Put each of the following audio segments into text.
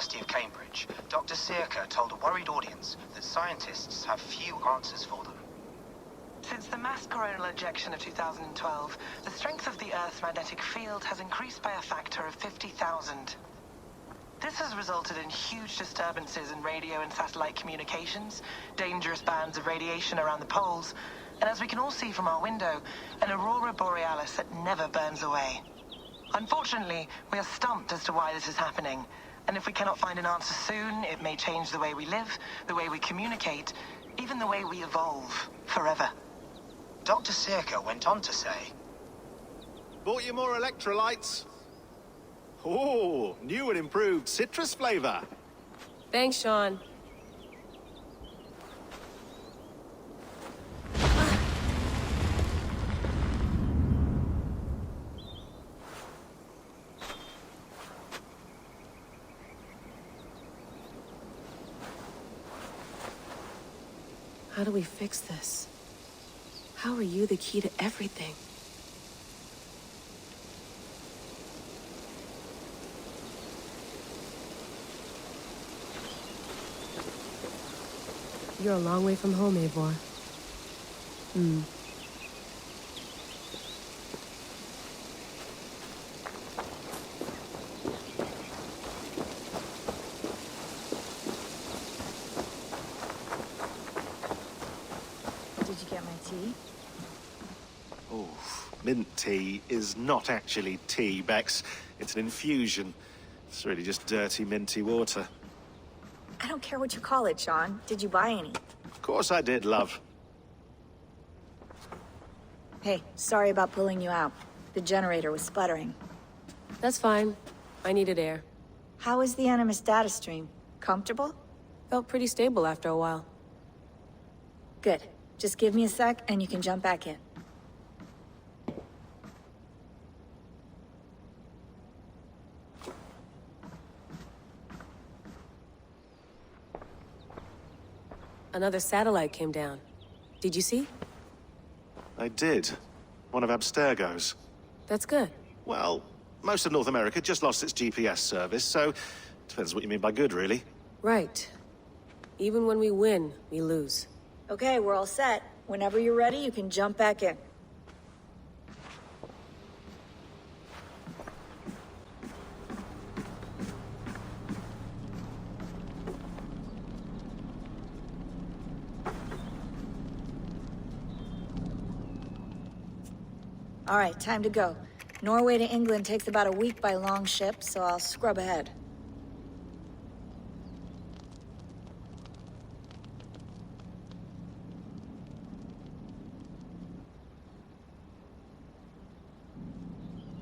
University of Cambridge, Dr. Saga told a worried audience that scientists have few answers for them. Since the mass coronal ejection of 2012, the strength of the Earth's magnetic field has increased by a factor of 50,000. This has resulted in huge disturbances in radio and satellite communications, dangerous bands of radiation around the poles, and as we can all see from our window, an aurora borealis that never burns away. Unfortunately, we are stumped as to why this is happening, and if we cannot find an answer soon, it may change the way we live, the way we communicate, even the way we evolve, forever. Dr. Saga went on to say, "Bought you more electrolytes? Oh, new and improved citrus flavor." Thanks, Sean. How do we fix this? How are you the key to everything? You're a long way from home, Eivor. Did you get my tea? Oh, mint tea is not actually tea, Bex. It's an infusion. It's really just dirty, minty water. I don't care what you call it, Sean. Did you buy any? Of course I did, love. Hey, sorry about pulling you out. The generator was sputtering. That's fine. I needed air. How is the Animus data stream? Comfortable? Felt pretty stable after a while. Good. Just give me a sec and you can jump back in. Another satellite came down. Did you see? I did. One of Abstergo's. That's good. Well, most of North America just lost its GPS service, so depends what you mean by good, really. Right. Even when we win, we lose. Okay, we're all set. Whenever you're ready, you can jump back in. All right, time to go. Norway to England takes about a week by long ship, so I'll scrub ahead.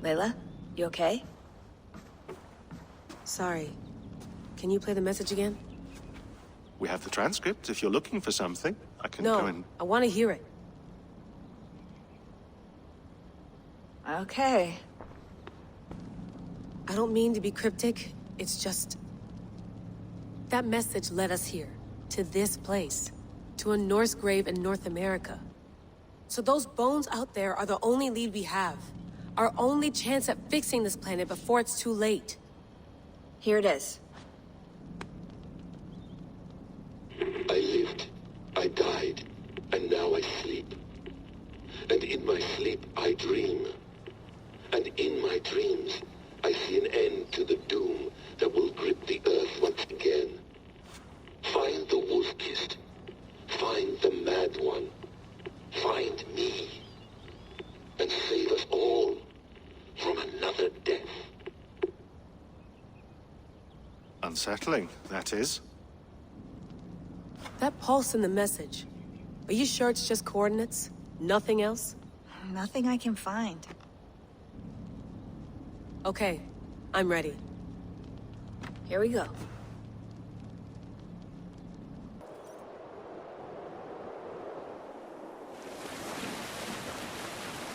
Layla, you okay? Sorry. Can you play the message again? We have the transcript. If you're looking for something, I can go and... No, I want to hear it. Okay. I don't mean to be cryptic. It's just... that message led us here. To this place. To a Norse grave in North America. So those bones out there are the only lead we have. Our only chance at fixing this planet before it's too late. Here it is. I lived, I died, and now I sleep. And in my sleep I dream. And in my dreams, I see an end to the doom that will grip the earth once again. Find the wolf-kissed. Find the mad one. Find me. And save us all from another death. Unsettling, that is. That pulse in the message. Are you sure it's just coordinates? Nothing else? Nothing I can find. Okay, I'm ready. Here we go.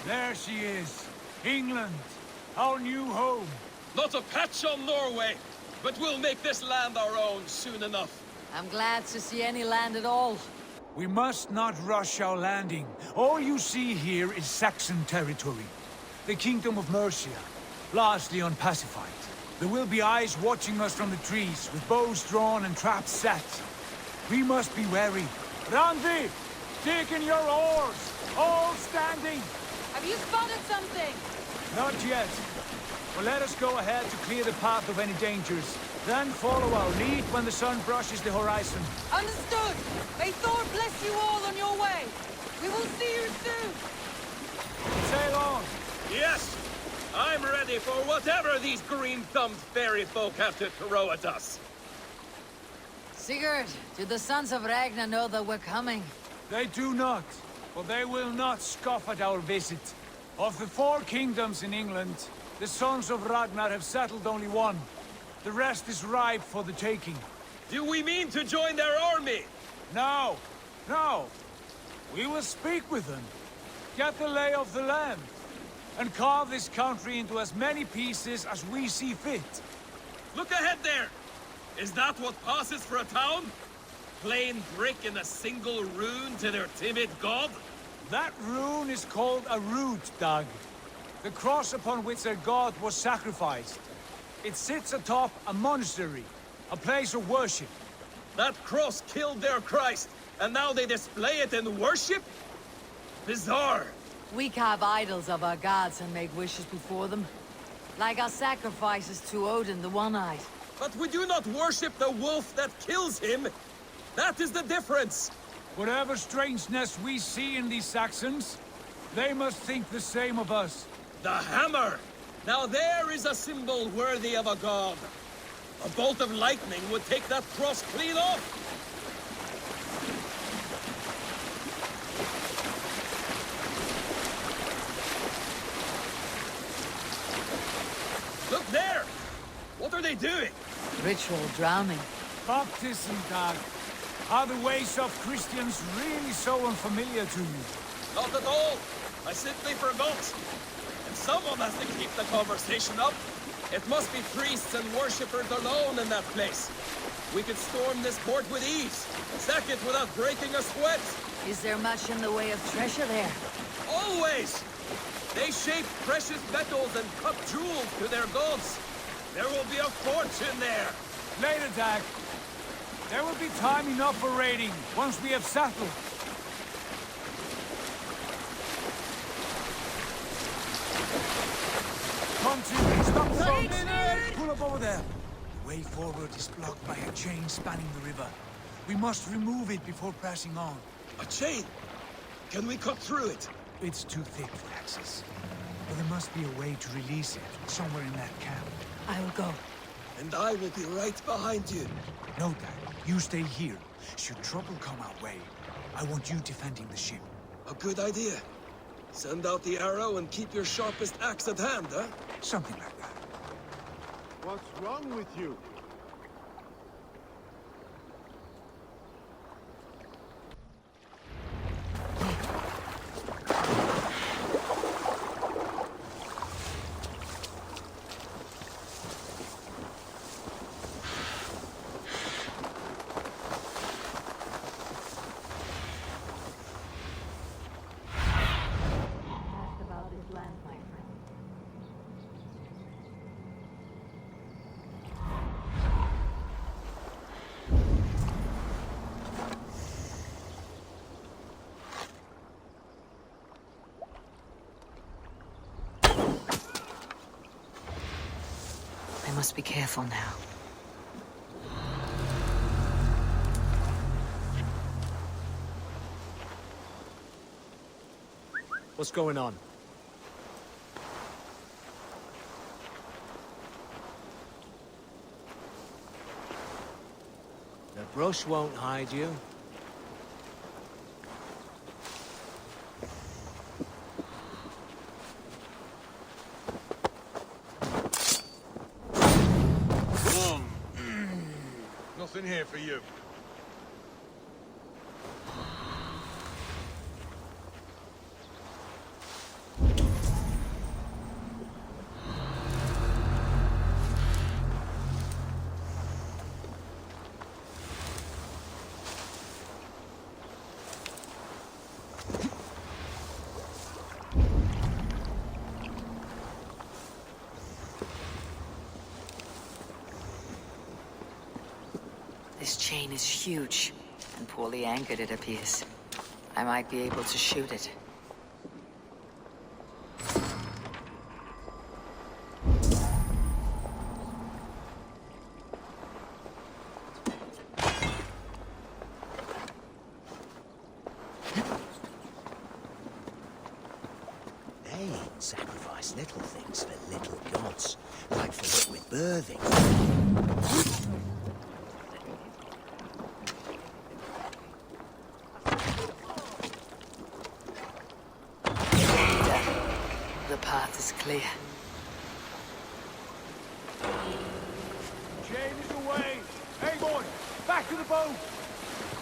There she is. England. Our new home. Not a patch on Norway, but we'll make this land our own soon enough. I'm glad to see any land at all. We must not rush our landing. All you see here is Saxon territory. The Kingdom of Mercia, largely unpacified. There will be eyes watching us from the trees, with bows drawn and traps set. We must be wary. Randi! Dig in your oars! All standing! Have you spotted something? Not yet. Well, let us go ahead to clear the path of any dangers. Then follow our lead when the sun brushes the horizon. Understood! May Thor bless you all on your way! We will see you soon! Sail on! Yes! I'm ready for whatever these green-thumbed fairy folk have to throw at us. Sigurd, do the sons of Ragnar know that we're coming? They do not, but they will not scoff at our visit. Of the 4 kingdoms in England, the sons of Ragnar have settled only one. The rest is ripe for the taking. Do we mean to join their army? No, no. We will speak with them, get the lay of the land, and carve this country into as many pieces as we see fit. Look ahead there! Is that what passes for a town? Plain brick and a single rune to their timid god? That rune is called a root, Dag. The cross upon which their god was sacrificed. It sits atop a monastery, a place of worship. That cross killed their Christ, and now they display it in worship? Bizarre. We carve idols of our gods and make wishes before them. Like our sacrifices to Odin the One-Eyed. But we do not worship the wolf that kills him. That is the difference. Whatever strangeness we see in these Saxons, they must think the same of us. The hammer! Now there is a symbol worthy of a god. A bolt of lightning would take that cross clean off. Look there! What are they doing? Ritual drowning. Baptism, Dag. Are the ways of Christians really so unfamiliar to you? Not at all. I simply forgot. And someone has to keep the conversation up. It must be priests and worshippers alone in that place. We could storm this port with ease, sack it without breaking a sweat. Is there much in the way of treasure there? Always! They shape precious metals and cut jewels to their gods. There will be a fortune there. Later, Dag. There will be time enough for raiding, once we have settled. Come to, stop the boat! Pull up over there. The way forward is blocked by a chain spanning the river. We must remove it before pressing on. A chain? Can we cut through it? It's too thick for access. But there must be a way to release it, somewhere in that camp. I will go. And I will be right behind you. No, Dad. You stay here. Should trouble come our way, I want you defending the ship. A good idea. Send out the arrow and keep your sharpest axe at hand, huh? Something like that. What's wrong with you? I must be careful now. What's going on? The brush won't hide you. Nothing here for you. chain is huge, and poorly anchored it appears. I might be able to shoot it. They sacrifice little things for little gods, like for liquid birthing. The path is clear. Chain is away! Hey, boy! Back to the boat!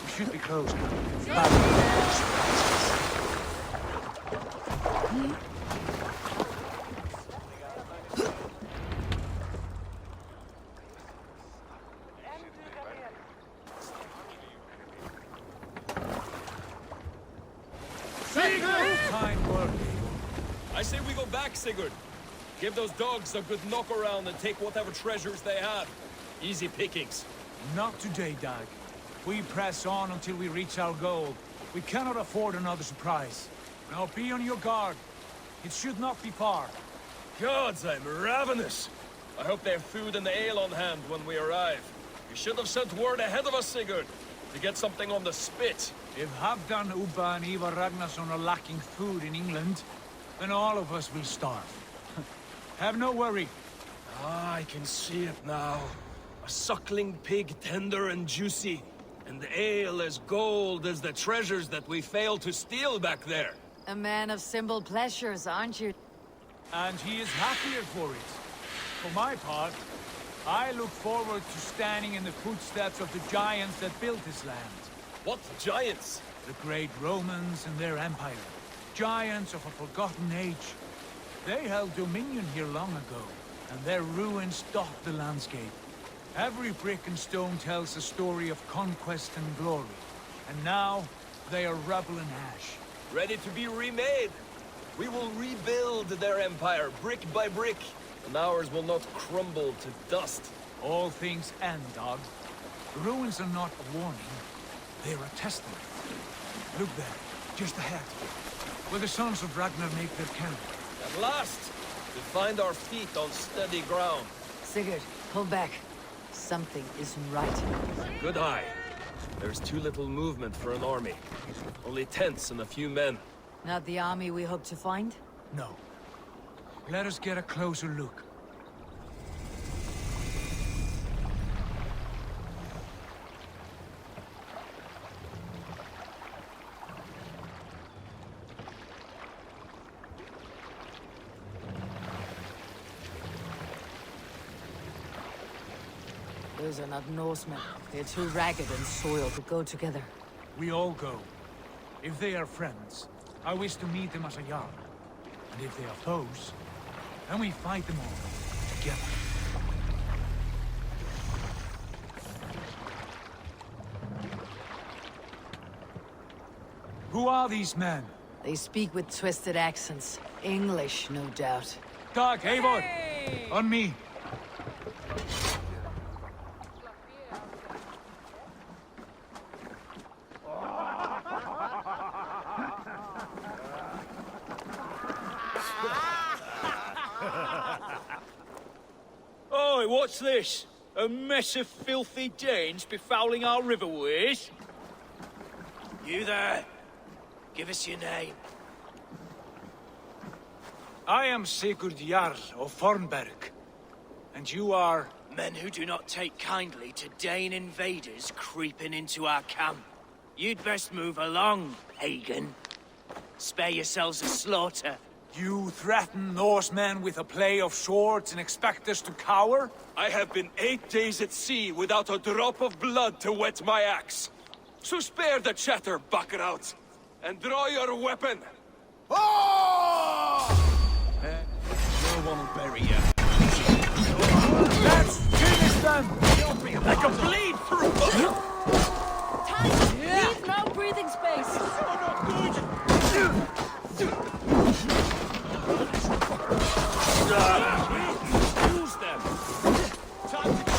We should be close now. Fine work. I say we go back, Sigurd. Give those dogs a good knock around and take whatever treasures they have. Easy pickings. Not today, Dag. We press on until we reach our goal. We cannot afford another surprise. Now be on your guard. It should not be far. Gods, I'm ravenous. I hope they have food and ale on hand when we arrive. You should have sent word ahead of us, Sigurd, to get something on the spit. If Halfdan, Ubba and Ivar Ragnarsson are lacking food in England, then all of us will starve. Have no worry. Ah, I can see it now. A suckling pig, tender and juicy. And the ale as gold as the treasures that we failed to steal back there. A man of simple pleasures, aren't you? And he is happier for it. For my part, I look forward to standing in the footsteps of the giants that built this land. What giants? The great Romans and their empire. Giants of a forgotten age. They held dominion here long ago, and their ruins dot the landscape. Every brick and stone tells a story of conquest and glory. And now, they are rubble and ash. Ready to be remade. We will rebuild their empire, brick by brick, and ours will not crumble to dust. All things end, Dog. The ruins are not a warning. They are a testament. Look there, just ahead, where the sons of Ragnar make their camp. At last, we find our feet on steady ground. Sigurd, pull back. Something isn't right. Good eye. There's too little movement for an army. Only tents and a few men. Not the army we hope to find? No. Let us get a closer look. Those are not Norsemen. They're too ragged and soiled to go together. We all go. If they are friends, I wish to meet them as a Jarl. And if they are foes, then we fight them all, together. Who are these men? They speak with twisted accents. English, no doubt. Dag, Eivor! On me! Oi, what's this? A mess of filthy Danes befouling our riverways? You there? Give us your name. I am Sigurd Jarl of Fornberg. And you are... Men who do not take kindly to Dane invaders creeping into our camp. You'd best move along, pagan. Spare yourselves a slaughter. You threaten Norsemen with a play of swords and expect us to cower? I have been 8 days at sea without a drop of blood to wet my axe. So spare the chatter, Buckerout, and draw your weapon. Oh! No one will bury you. Let's finish them! I can bleed through them! Time! Leave no breathing space! Use them! Time to die!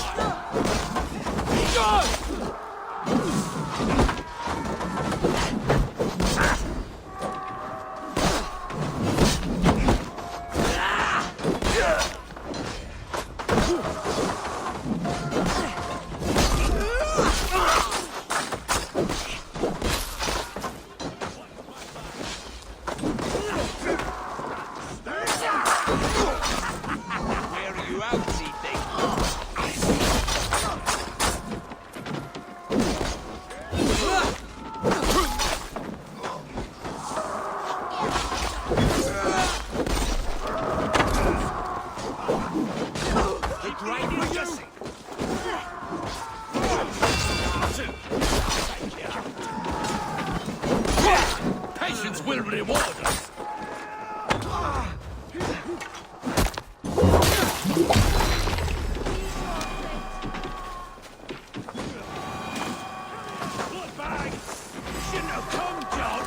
reward us. Bloodbag! Shouldn't have come, John!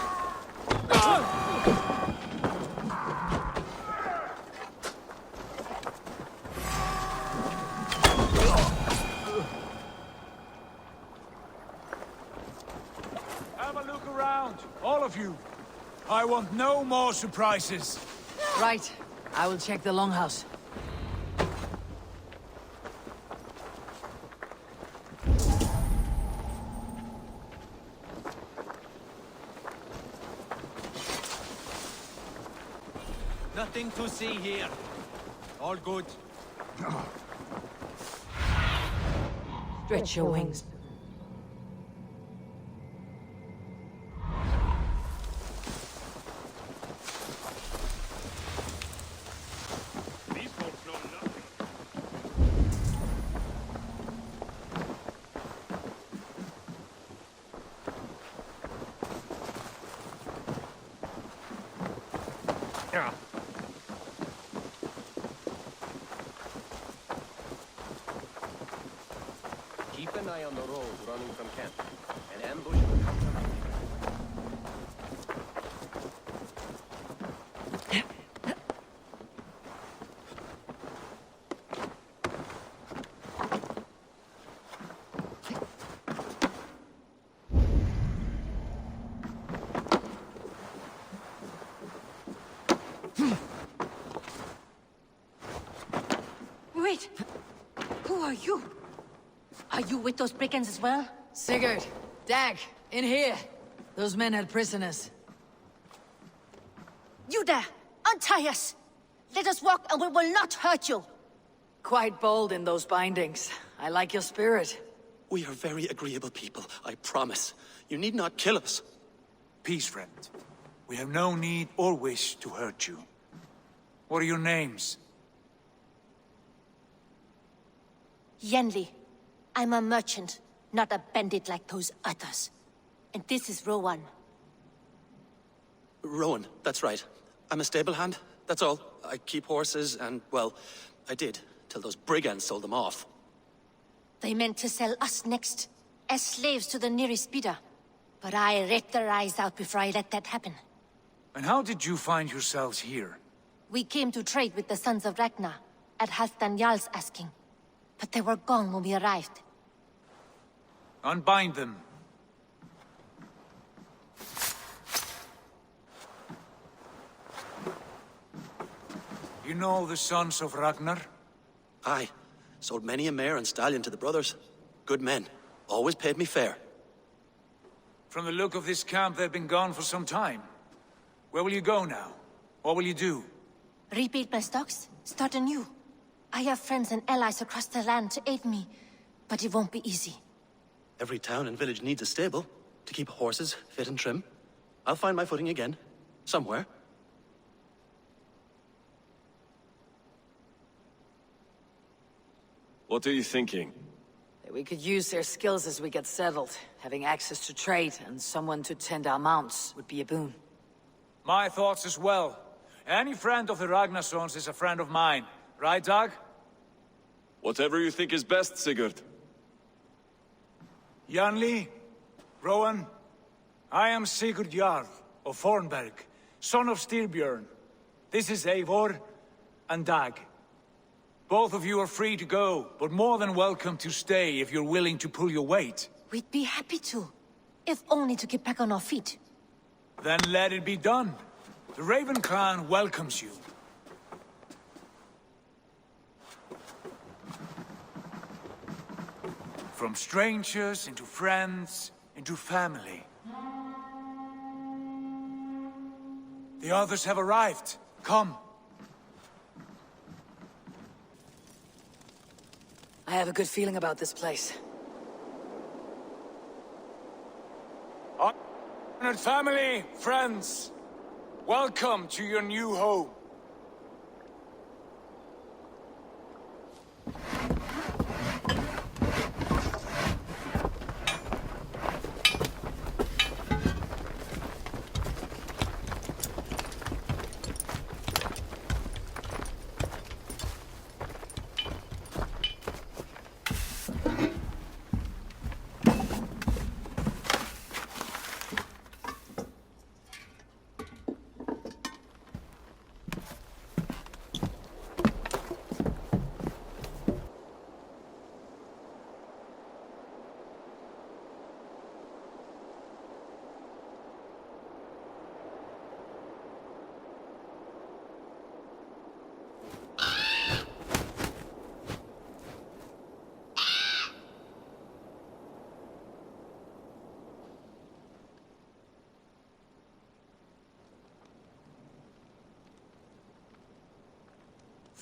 Have a look around, all of you. I want no more surprises. Right. I will check the longhouse. Nothing to see here. All good. Stretch your wings. These folks know nothing. Keep an eye on the road running from camp. An ambush will come from Wait! Who are you? Are you with those brigands as well? Sigurd, Dag, in here. Those men had prisoners. You there! Untie us! Let us walk and we will not hurt you! Quite bold in those bindings. I like your spirit. We are very agreeable people, I promise. You need not kill us. Peace, friend. We have no need or wish to hurt you. What are your names? Yenli. I'm a merchant, not a bandit like those others. And this is Rowan. Rowan, that's right. I'm a stable hand, that's all. I keep horses and, well, I did, till those brigands sold them off. They meant to sell us next, as slaves to the nearest bidder. But I ripped their eyes out before I let that happen. And how did you find yourselves here? We came to trade with the Sons of Ragnar, at Halfdan Jarl's asking. But they were gone when we arrived. Unbind them. You know the Sons of Ragnar? Aye. Sold many a mare and stallion to the brothers. Good men. Always paid me fair. From the look of this camp, they've been gone for some time. Where will you go now? What will you do? Rebuild my stocks, start anew. I have friends and allies across the land to aid me, but it won't be easy. Every town and village needs a stable to keep horses fit and trim. I'll find my footing again. Somewhere. What are you thinking? That we could use their skills as we get settled. Having access to trade and someone to tend our mounts would be a boon. My thoughts as well. Any friend of the Ragnarsons is a friend of mine. Right, Dag? Whatever you think is best, Sigurd. Janli, Rowan, I am Sigurd Jarl of Fornberg, son of Styrbjörn. This is Eivor and Dag. Both of you are free to go, but more than welcome to stay if you're willing to pull your weight. We'd be happy to, if only to get back on our feet. Then let it be done. The Raven clan welcomes you. From strangers into friends, into family. The others have arrived. Come. I have a good feeling about this place. Honored family, friends, welcome to your new home.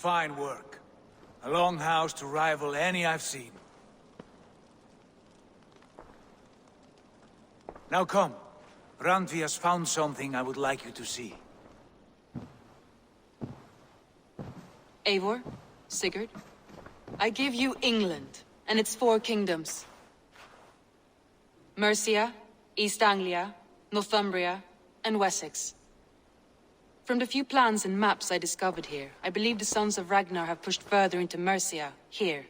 Fine work. A longhouse to rival any I've seen. Now come. Randvi has found something I would like you to see. Eivor, Sigurd, I give you England and its 4 kingdoms. Mercia, East Anglia, Northumbria, and Wessex. From the few plans and maps I discovered here, I believe the Sons of Ragnar have pushed further into Mercia, here.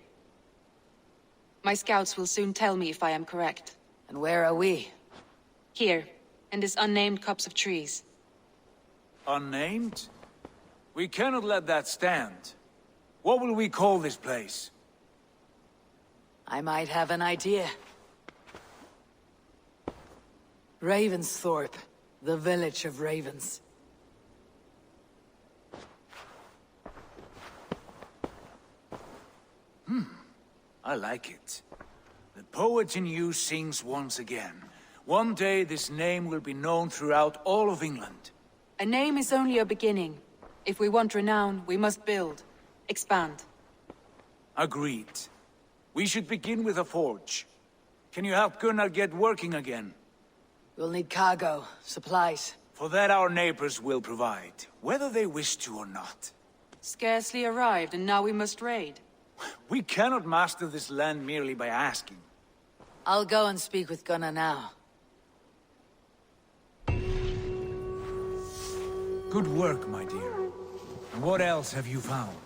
My scouts will soon tell me if I am correct. And where are we? Here, in this unnamed copse of trees. Unnamed? We cannot let that stand. What will we call this place? I might have an idea. Ravensthorpe, the village of ravens. I like it. The poet in you sings once again. One day this name will be known throughout all of England. A name is only a beginning. If we want renown, we must build, expand. Agreed. We should begin with a forge. Can you help Gunnar get working again? We'll need cargo, supplies. For that our neighbors will provide, whether they wish to or not. Scarcely arrived, and now we must raid. We cannot master this land merely by asking. I'll go and speak with Gunnar now. Good work, my dear. And what else have you found?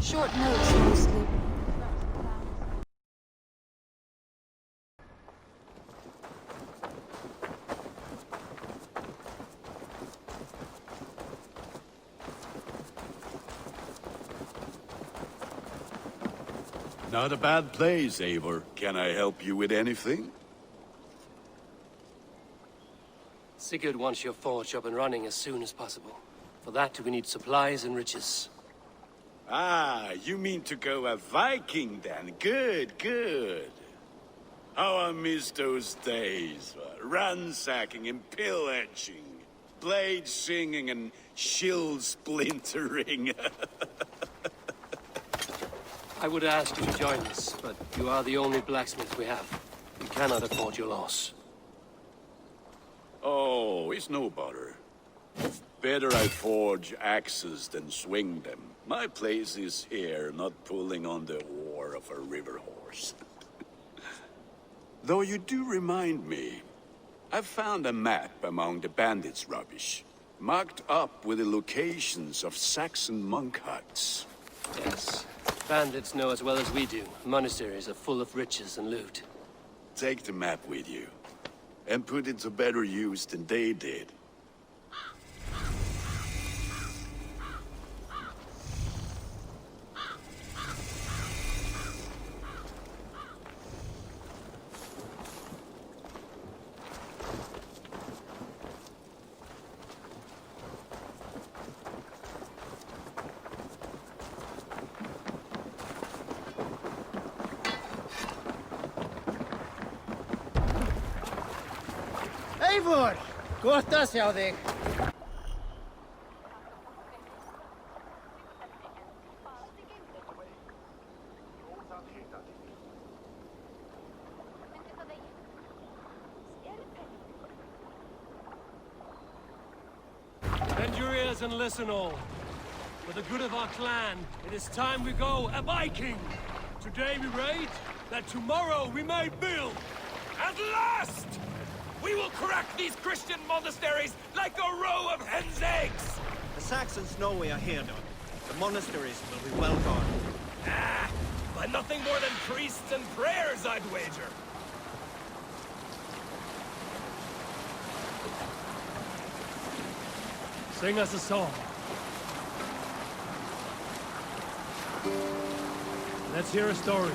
Short notes, mostly. Not a bad place, Eivor. Can I help you with anything? Sigurd wants your forge up and running as soon as possible. For that, we need supplies and riches. Ah, you mean to go a Viking then? Good, good. How I miss those days. Ransacking and pillaging. Blade singing and shield splintering. I would ask you to join us, but you are the only blacksmith we have. We cannot afford your loss. Oh, it's no bother. Better I forge axes than swing them. My place is here, not pulling on the oar of a river horse. Though you do remind me, I found a map among the bandits' rubbish, marked up with the locations of Saxon monk huts. Yes. Bandits know as well as we do. Monasteries are full of riches and loot. Take the map with you, and put it to better use than they did. Eivor! Gott að sjá þig. Bend your ears and listen all. For the good of our clan, it is time we go a Viking. Today we raid, that tomorrow we may build. At last! We will crack these Christian monasteries like a row of hen's eggs! The Saxons know we are here, Doug. The monasteries will be well guarded. Ah, by nothing more than priests and prayers, I'd wager. Sing us a song. Let's hear a story.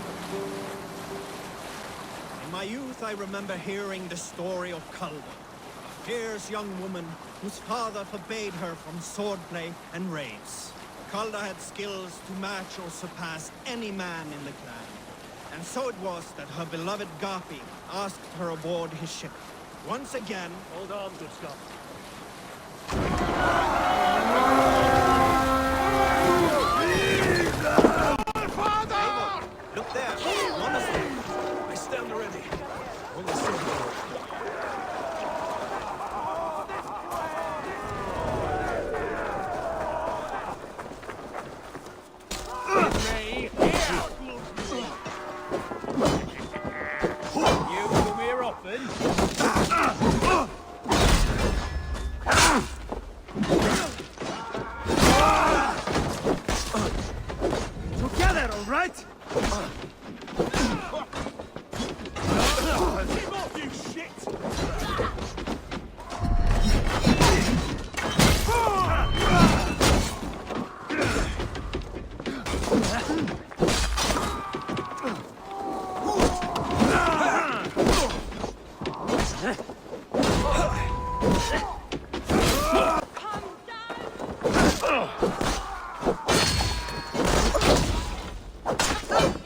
In my youth, I remember hearing the story of Calda, a fierce young woman whose father forbade her from swordplay and raids. Calda had skills to match or surpass any man in the clan. And so it was that her beloved Garpi asked her aboard his ship. Once again... Hold on, good Scott.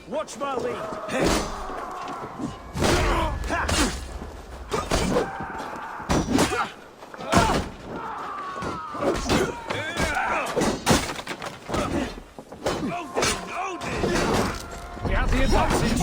Watch my lead. We have the advantage.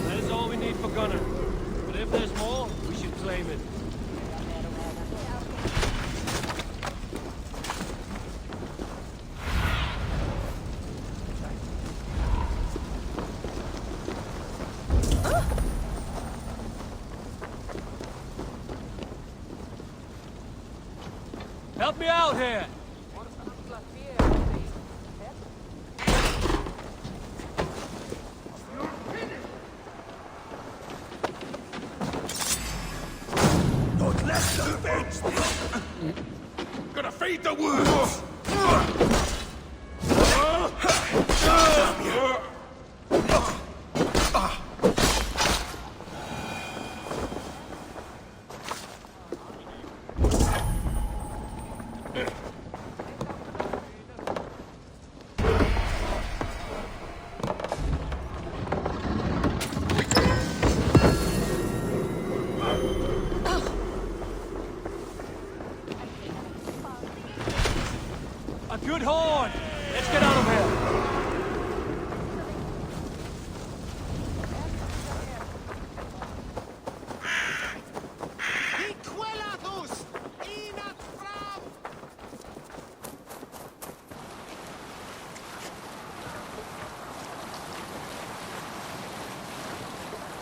That is all we need for Gunner. But if there's more, we should claim it. Help me out here! Not less than fence! Gonna feed the wolves! A good horn! Let's get out of here!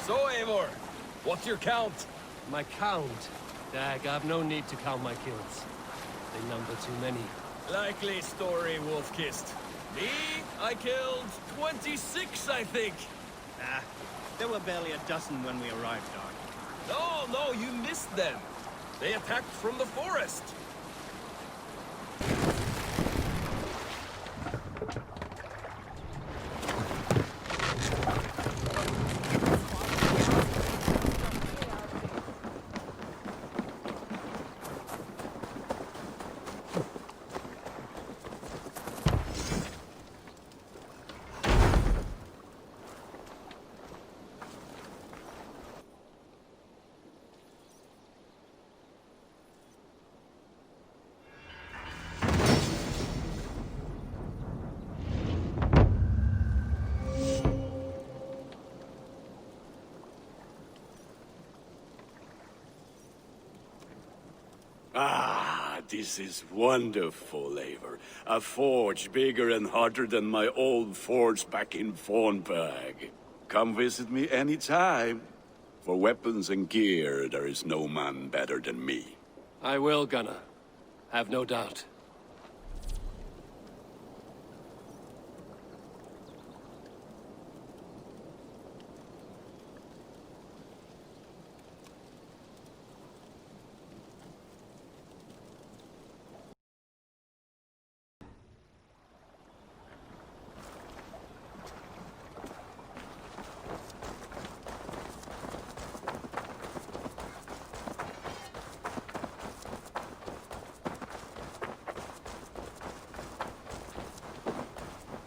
So, Eivor, what's your count? My count? Dag, I've no need to count my kills. They number too many. Likely story, Wolf-Kissed. Me, I killed 26, I think. Ah, there were barely a dozen when we arrived, Dark. No, you missed them. They attacked from the forest. Ah, this is wonderful, Eivor. A forge bigger and hotter than my old forge back in Fornburg. Come visit me anytime. For weapons and gear, there is no man better than me. I will, Gunner. Have no doubt.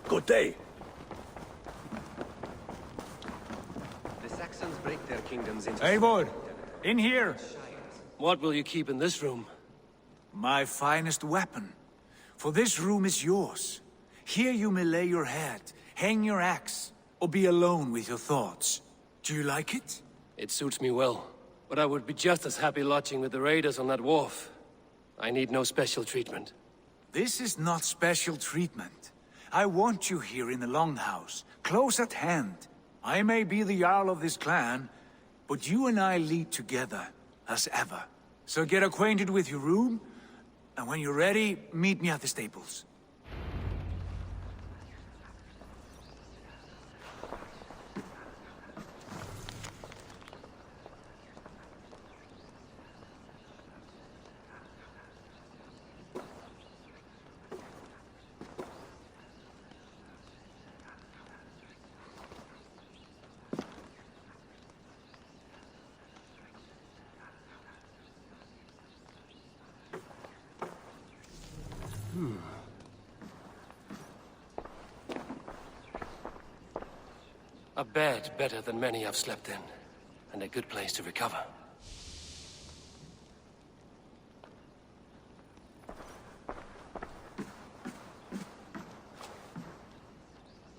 Good day. The Saxons break their kingdoms into... Eivor, in here. What will you keep in this room? My finest weapon. For this room is yours. Here you may lay your head, hang your axe, or be alone with your thoughts. Do you like it? It suits me well. But I would be just as happy lodging with the raiders on that wharf. I need no special treatment. This is not special treatment. I want you here in the Longhouse, close at hand. I may be the Jarl of this clan, but you and I lead together, as ever. So get acquainted with your room, and when you're ready, meet me at the stables. A bed better than many I've slept in, and a good place to recover.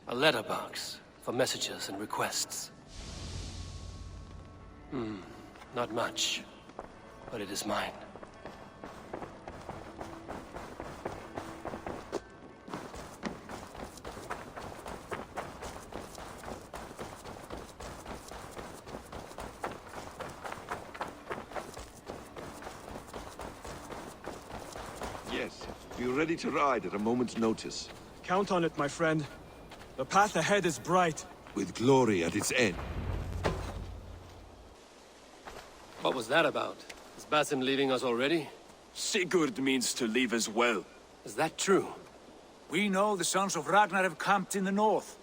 A letterbox for messages and requests. Not much, but it is mine. Yes, be ready to ride at a moment's notice. Count on it, my friend. The path ahead is bright. With glory at its end. What was that about? Is Basim leaving us already? Sigurd means to leave as well. Is that true? We know the Sons of Ragnar have camped in the north.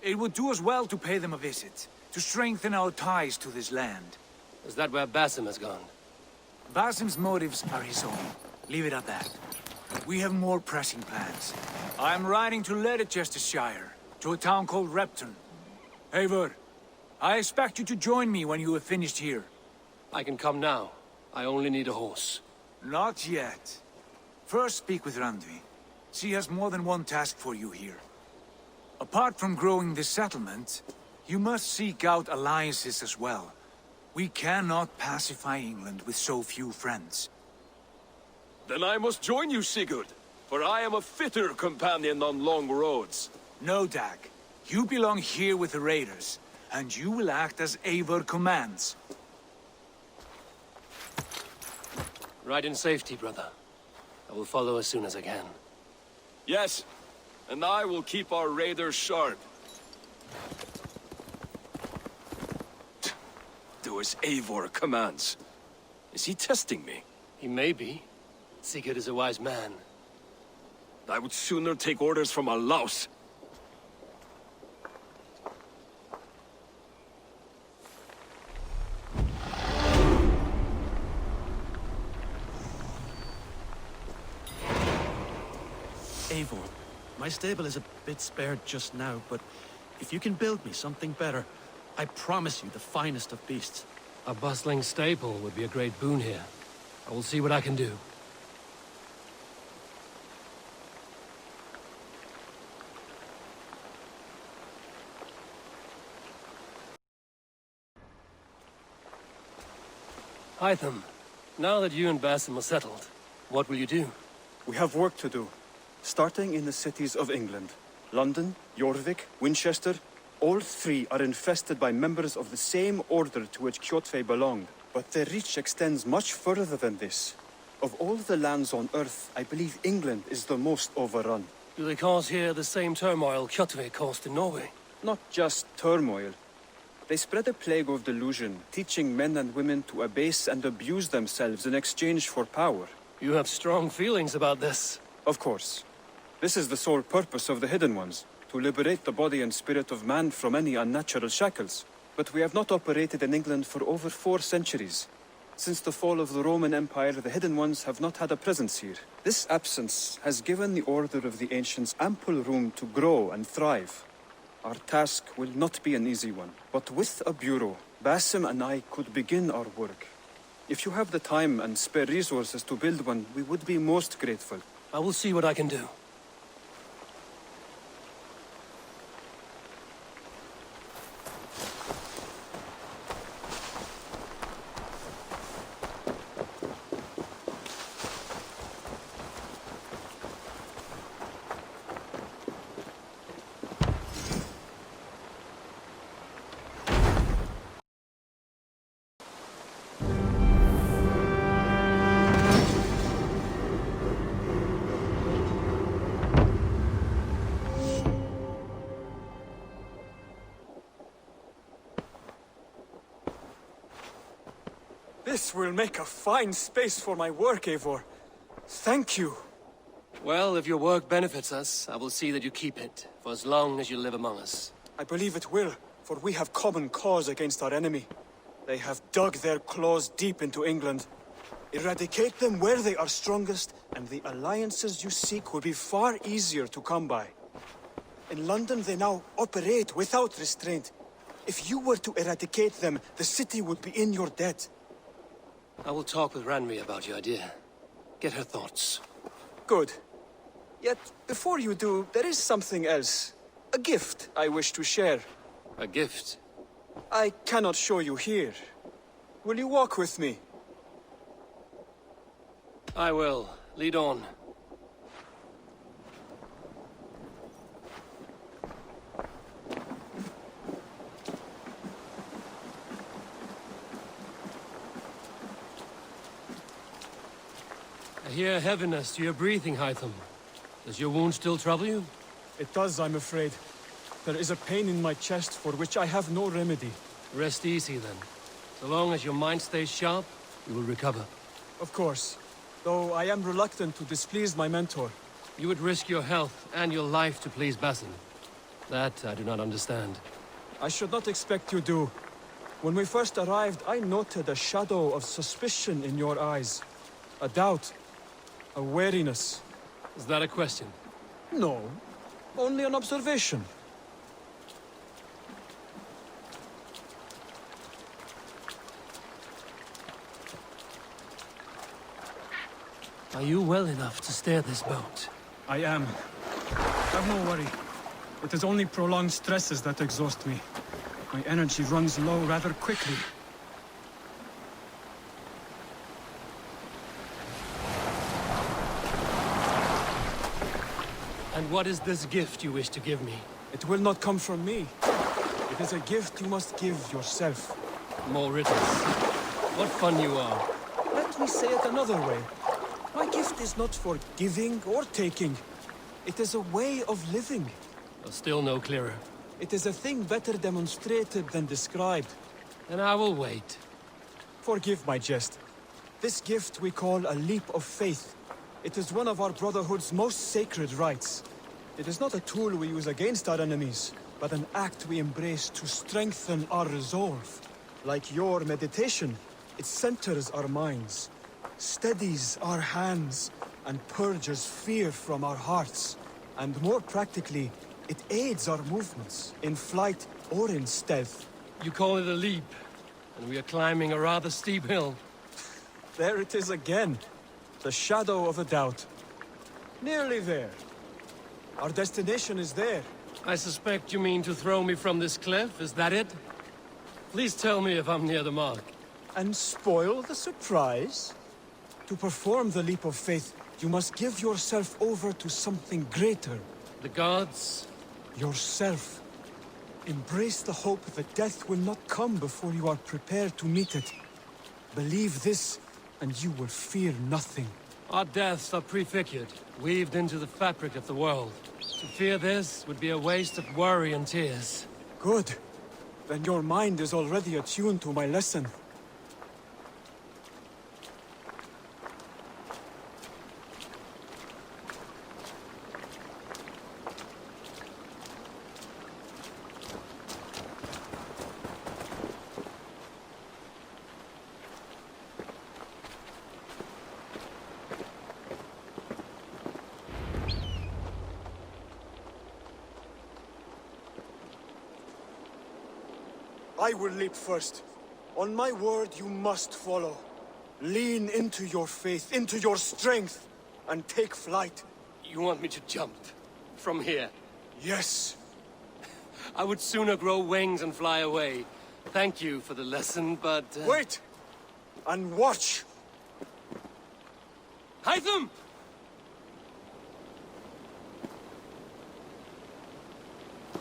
It would do us well to pay them a visit, to strengthen our ties to this land. Is that where Basim has gone? Basim's motives are his own. Leave it at that. We have more pressing plans. I'm riding to Leicestershire, to a town called Repton. Eivor, I expect you to join me when you have finished here. I can come now. I only need a horse. Not yet. First speak with Randvi. She has more than one task for you here. Apart from growing this settlement, you must seek out alliances as well. We cannot pacify England with so few friends. Then I must join you, Sigurd, for I am a fitter companion on long roads. No, Dag. You belong here with the raiders, and you will act as Eivor commands. Ride in safety, brother. I will follow as soon as I can. Yes, and I will keep our raiders sharp. Do as Eivor commands. Is he testing me? He may be. Sigurd is a wise man. I would sooner take orders from a louse. Eivor, my stable is a bit spared just now, but if you can build me something better, I promise you the finest of beasts. A bustling stable would be a great boon here. I will see what I can do. Hytham, now that you and Basim are settled, what will you do? We have work to do. Starting in the cities of England. London, Jorvik, Winchester, all three are infested by members of the same order to which Kjotve belonged. But their reach extends much further than this. Of all the lands on Earth, I believe England is the most overrun. Do they cause here the same turmoil Kjotve caused in Norway? Not just turmoil. They spread a plague of delusion, teaching men and women to abase and abuse themselves in exchange for power. You have strong feelings about this. Of course. This is the sole purpose of the Hidden Ones, to liberate the body and spirit of man from any unnatural shackles. But we have not operated in England for over 4 centuries. Since the fall of the Roman Empire, the Hidden Ones have not had a presence here. This absence has given the Order of the Ancients ample room to grow and thrive. Our task will not be an easy one, but with a bureau, Basim and I could begin our work. If you have the time and spare resources to build one, we would be most grateful. I will see what I can do. This will make a fine space for my work, Eivor. Thank you. Well, if your work benefits us, I will see that you keep it, for as long as you live among us. I believe it will, for we have common cause against our enemy. They have dug their claws deep into England. Eradicate them where they are strongest, and the alliances you seek will be far easier to come by. In London, they now operate without restraint. If you were to eradicate them, the city would be in your debt. I will talk with Ranri about your idea. Get her thoughts. Good. Yet, before you do, there is something else. A gift I wish to share. A gift? I cannot show you here. Will you walk with me? I will. Lead on. I hear heaviness to your breathing, Hytham. Does your wound still trouble you? It does, I'm afraid. There is a pain in my chest for which I have no remedy. Rest easy, then. So long as your mind stays sharp, you will recover. Of course. Though I am reluctant to displease my mentor. You would risk your health and your life to please Basin. That I do not understand. I should not expect you do. When we first arrived, I noted a shadow of suspicion in your eyes. A doubt. A wariness. Is that a question? No. Only an observation. Are you well enough to steer this boat? I am. Have no worry. It is only prolonged stresses that exhaust me. My energy runs low rather quickly. And what is this gift you wish to give me? It will not come from me. It is a gift you must give yourself. More riddles. What fun you are. Let me say it another way. My gift is not for giving or taking. It is a way of living. Still no clearer. It is a thing better demonstrated than described. Then I will wait. Forgive my jest. This gift we call a leap of faith. It is one of our Brotherhood's most sacred rites. It is not a tool we use against our enemies, but an act we embrace to strengthen our resolve. Like your meditation, it centers our minds, steadies our hands, and purges fear from our hearts. And more practically, it aids our movements, in flight or in stealth. You call it a leap, and we are climbing a rather steep hill. There it is again. The shadow of a doubt. Nearly there. Our destination is there. I suspect you mean to throw me from this cliff, is that it? Please tell me if I'm near the mark. And spoil the surprise? To perform the leap of faith, you must give yourself over to something greater. The gods? Yourself. Embrace the hope that death will not come before you are prepared to meet it. Believe this, and you will fear nothing. Our deaths are prefigured, weaved into the fabric of the world. To fear this would be a waste of worry and tears. Good. Then your mind is already attuned to my lesson. I will leap first. On my word, you must follow. Lean into your faith, into your strength, and take flight. You want me to jump? From here? Yes. I would sooner grow wings and fly away. Thank you for the lesson, but... Wait! And watch! Hytham!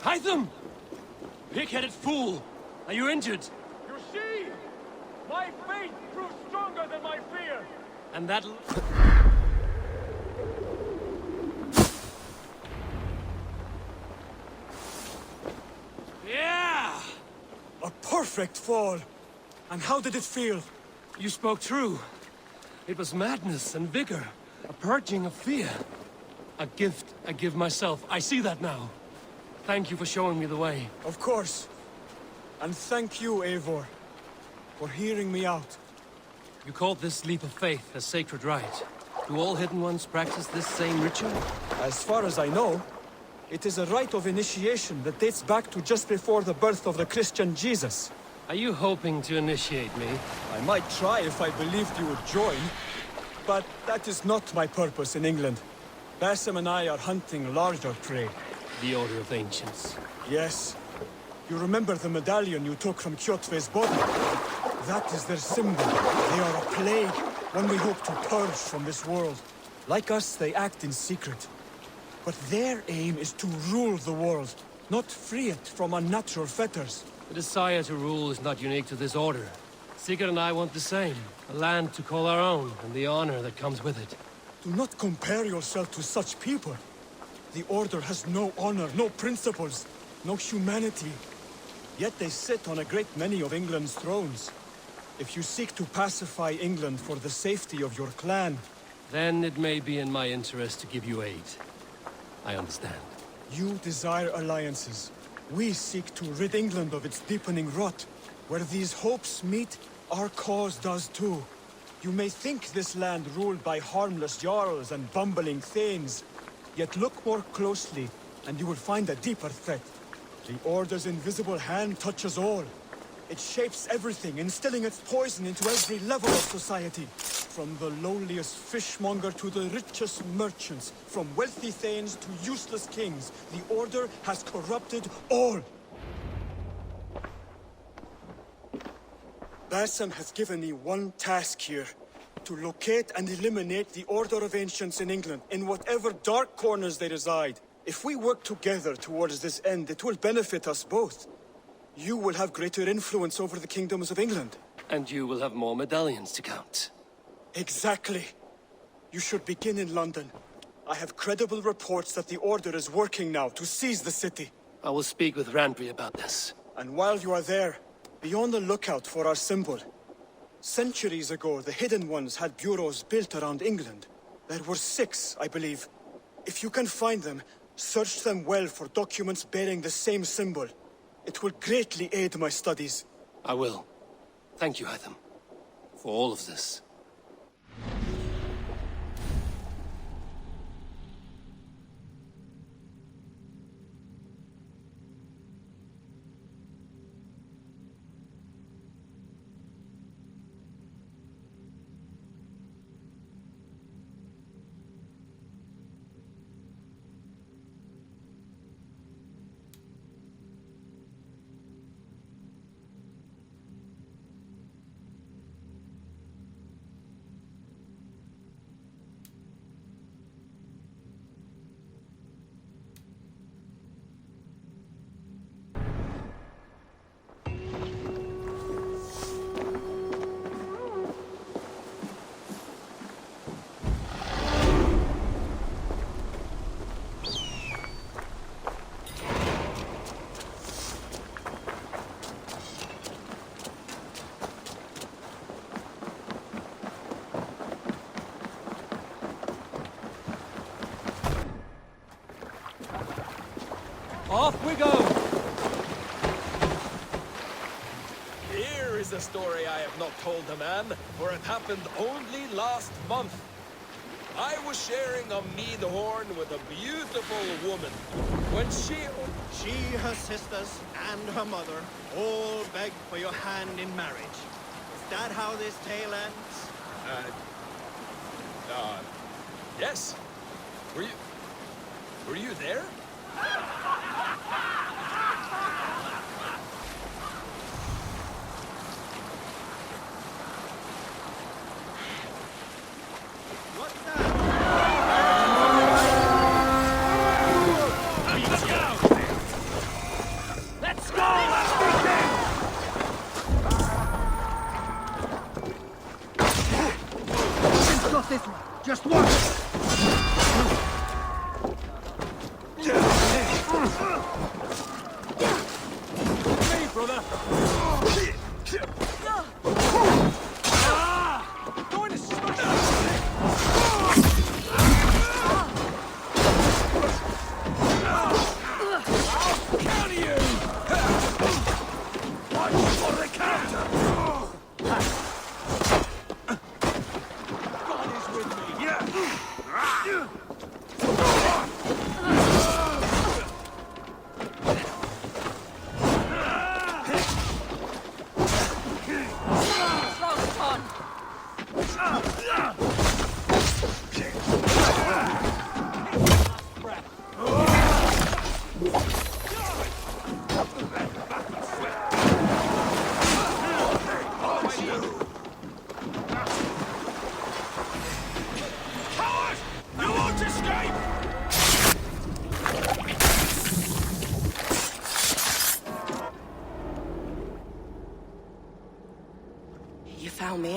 Hytham! Pig-headed fool! Are you injured? You see? My faith proves stronger than my fear! And that... Yeah! A perfect fall! And how did it feel? You spoke true. It was madness and vigor. A purging of fear. A gift I give myself. I see that now. Thank you for showing me the way. Of course. And thank you, Eivor, for hearing me out. You called this leap of faith a sacred rite. Do all Hidden Ones practice this same ritual? As far as I know, it is a rite of initiation that dates back to just before the birth of the Christian Jesus. Are you hoping to initiate me? I might try if I believed you would join, but that is not my purpose in England. Basim and I are hunting larger prey. The Order of Ancients. Yes. You remember the medallion you took from Kjotve's body? That is their symbol. They are a plague, one we hope to purge from this world. Like us, they act in secret. But their aim is to rule the world, not free it from unnatural fetters. The desire to rule is not unique to this order. Sigurd and I want the same. A land to call our own, and the honor that comes with it. Do not compare yourself to such people. The Order has no honor, no principles, no humanity. Yet they sit on a great many of England's thrones. If you seek to pacify England for the safety of your clan... Then it may be in my interest to give you aid. I understand. You desire alliances. We seek to rid England of its deepening rot. Where these hopes meet, our cause does too. You may think this land ruled by harmless jarls and bumbling thanes. Yet look more closely, and you will find a deeper threat. The Order's invisible hand touches all. It shapes everything, instilling its poison into every level of society. From the lowliest fishmonger to the richest merchants, from wealthy thanes to useless kings, the Order has corrupted all. Basim has given me one task here. To locate and eliminate the Order of Ancients in England, in whatever dark corners they reside. If we work together towards this end, it will benefit us both. You will have greater influence over the kingdoms of England. And you will have more medallions to count. Exactly. You should begin in London. I have credible reports that the Order is working now to seize the city. I will speak with Randry about this. And while you are there, be on the lookout for our symbol. Centuries ago, the Hidden Ones had bureaus built around England. There were 6, I believe. If you can find them, search them well for documents bearing the same symbol. It will greatly aid my studies. I will. Thank you, Hytham, for all of this. Off we go! Here is a story I have not told a man, for it happened only last month. I was sharing a mead horn with a beautiful woman. When she, her sisters, and her mother all begged for your hand in marriage. Is that how this tale ends? Yes. Were you there? Let's go! Got this one. Just one.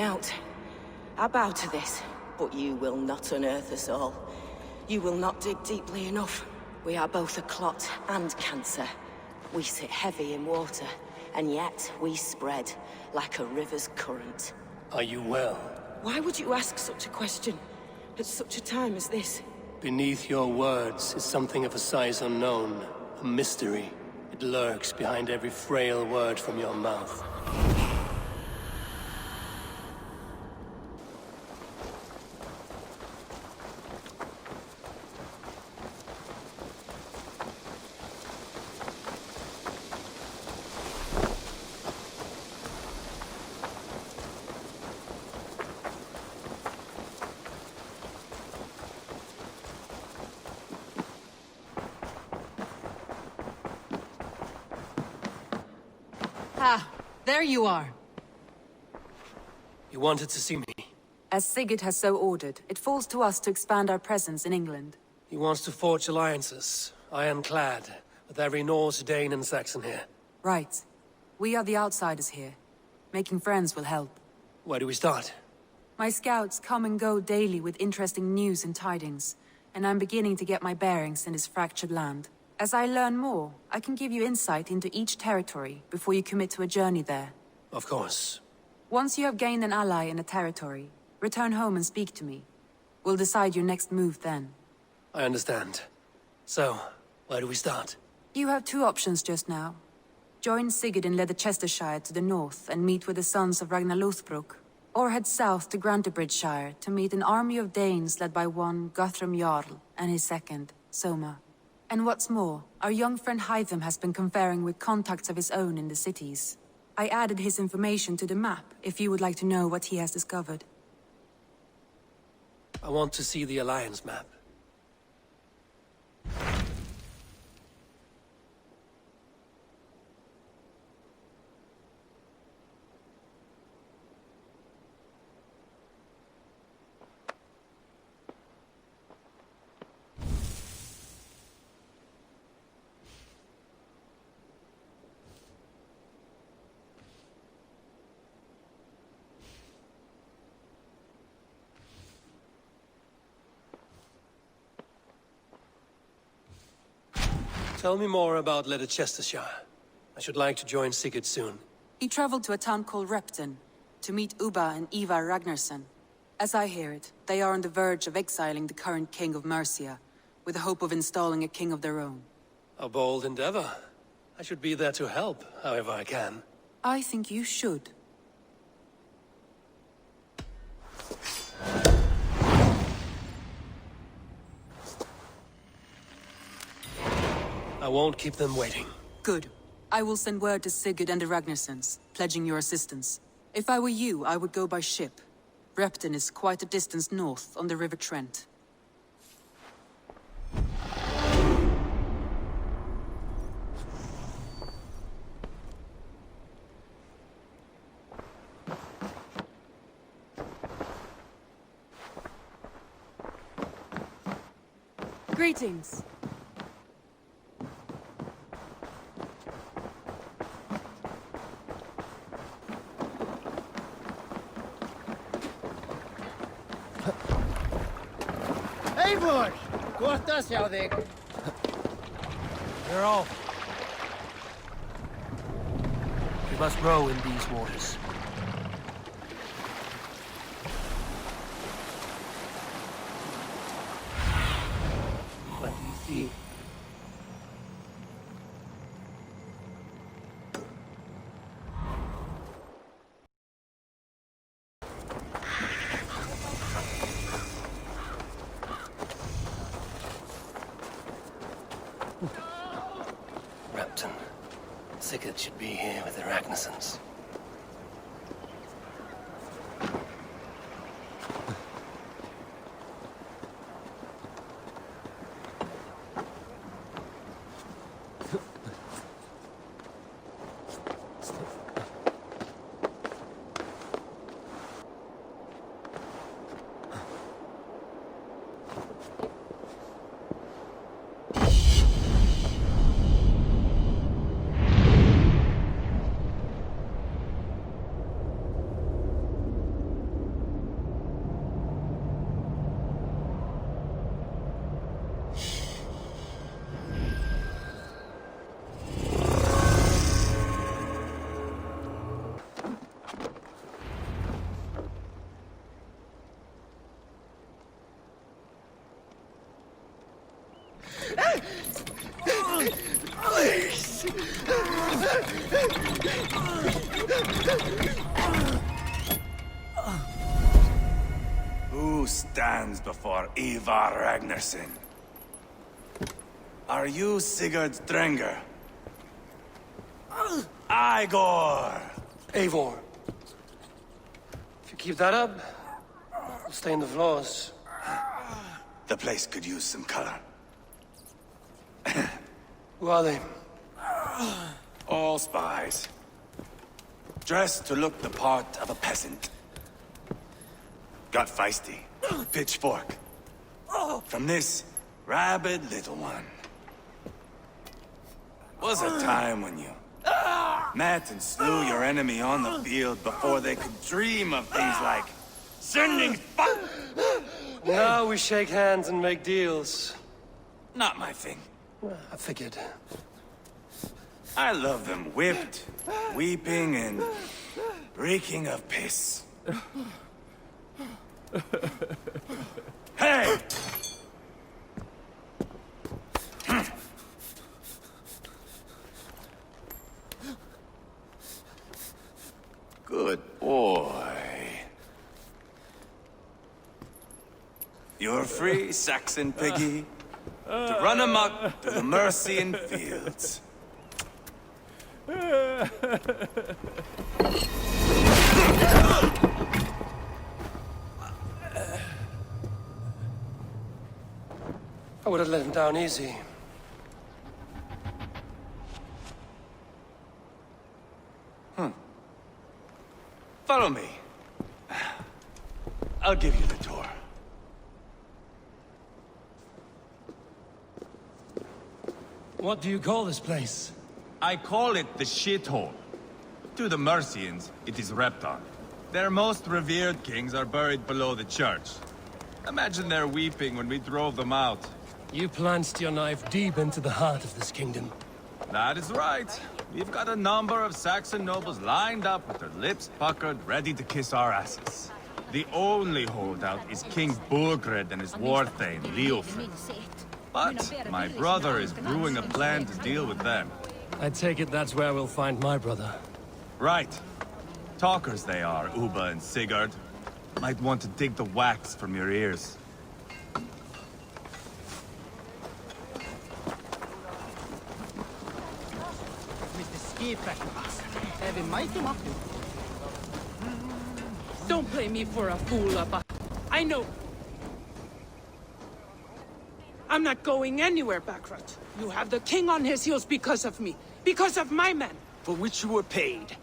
out. I bow to this, but you will not unearth us all. You will not dig deeply enough. We are both a clot and cancer. We sit heavy in water, and yet we spread like a river's current. Are you well? Why would you ask such a question at such a time as this? Beneath your words is something of a size unknown, a mystery. It lurks behind every frail word from your mouth. Ah, there you are. You wanted to see me? As Sigurd has so ordered, it falls to us to expand our presence in England. He wants to forge alliances, ironclad, with every Norse, Dane and Saxon here. Right. We are the outsiders here. Making friends will help. Where do we start? My scouts come and go daily with interesting news and tidings, and I'm beginning to get my bearings in this fractured land. As I learn more, I can give you insight into each territory before you commit to a journey there. Of course. Once you have gained an ally in a territory, return home and speak to me. We'll decide your next move then. I understand. So, where do we start? You have two options just now. Join Sigurd in Leicestershire to the north and meet with the sons of Ragnar Lothbrok, or head south to Grantebridgeshire to meet an army of Danes led by one Guthrum Jarl and his second, Soma. And what's more, our young friend Hytham has been conferring with contacts of his own in the cities. I added his information to the map, if you would like to know what he has discovered. I want to see the Alliance map. Tell me more about Leicestershire. I should like to join Sigurd soon. He traveled to a town called Repton, to meet Ubba and Ivar Ragnarsson. As I hear it, they are on the verge of exiling the current king of Mercia, with the hope of installing a king of their own. A bold endeavor. I should be there to help, however I can. I think you should. I won't keep them waiting. Good. I will send word to Sigurd and the Ragnarssons, pledging your assistance. If I were you, I would go by ship. Repton is quite a distance north on the River Trent. Greetings. Eivor! Gott að sjá þig. You're off. We must row in these waters. What do you see? Repton. Sigurd should be here with the Ragnarssons. Who stands before Ivar Ragnarsson? Are you Sigurd Drenger? Igor! Eivor. If you keep that up, we'll stain the floors. The place could use some color. Who are they? All spies. Dressed to look the part of a peasant. Got feisty. Pitchfork. From this rabid little one. Was a time when you met and slew your enemy on the field before they could dream of things like sending Now we shake hands and make deals. Not my thing. I figured. I love them whipped, weeping, and reeking of piss. Hey! Good boy. You're free, Saxon piggy, to run amok through the Mercian fields. I would have let him down easy. Follow me. I'll give you the tour. What do you call this place? I call it the shithole. To the Mercians, it is Repton. Their most revered kings are buried below the church. Imagine their weeping when we drove them out. You plunged your knife deep into the heart of this kingdom. That is right. We've got a number of Saxon nobles lined up with their lips puckered, ready to kiss our asses. The only holdout is King Burgred and his war thane, Leofrid. But my brother is brewing a plan to deal with them. I take it that's where we'll find my brother. Right. Talkers they are, Uba and Sigurd. Might want to dig the wax from your ears. Don't play me for a fool, Abba. I know. I'm not going anywhere, Backrot. You have the king on his heels because of me. Because of my men. For which you were paid.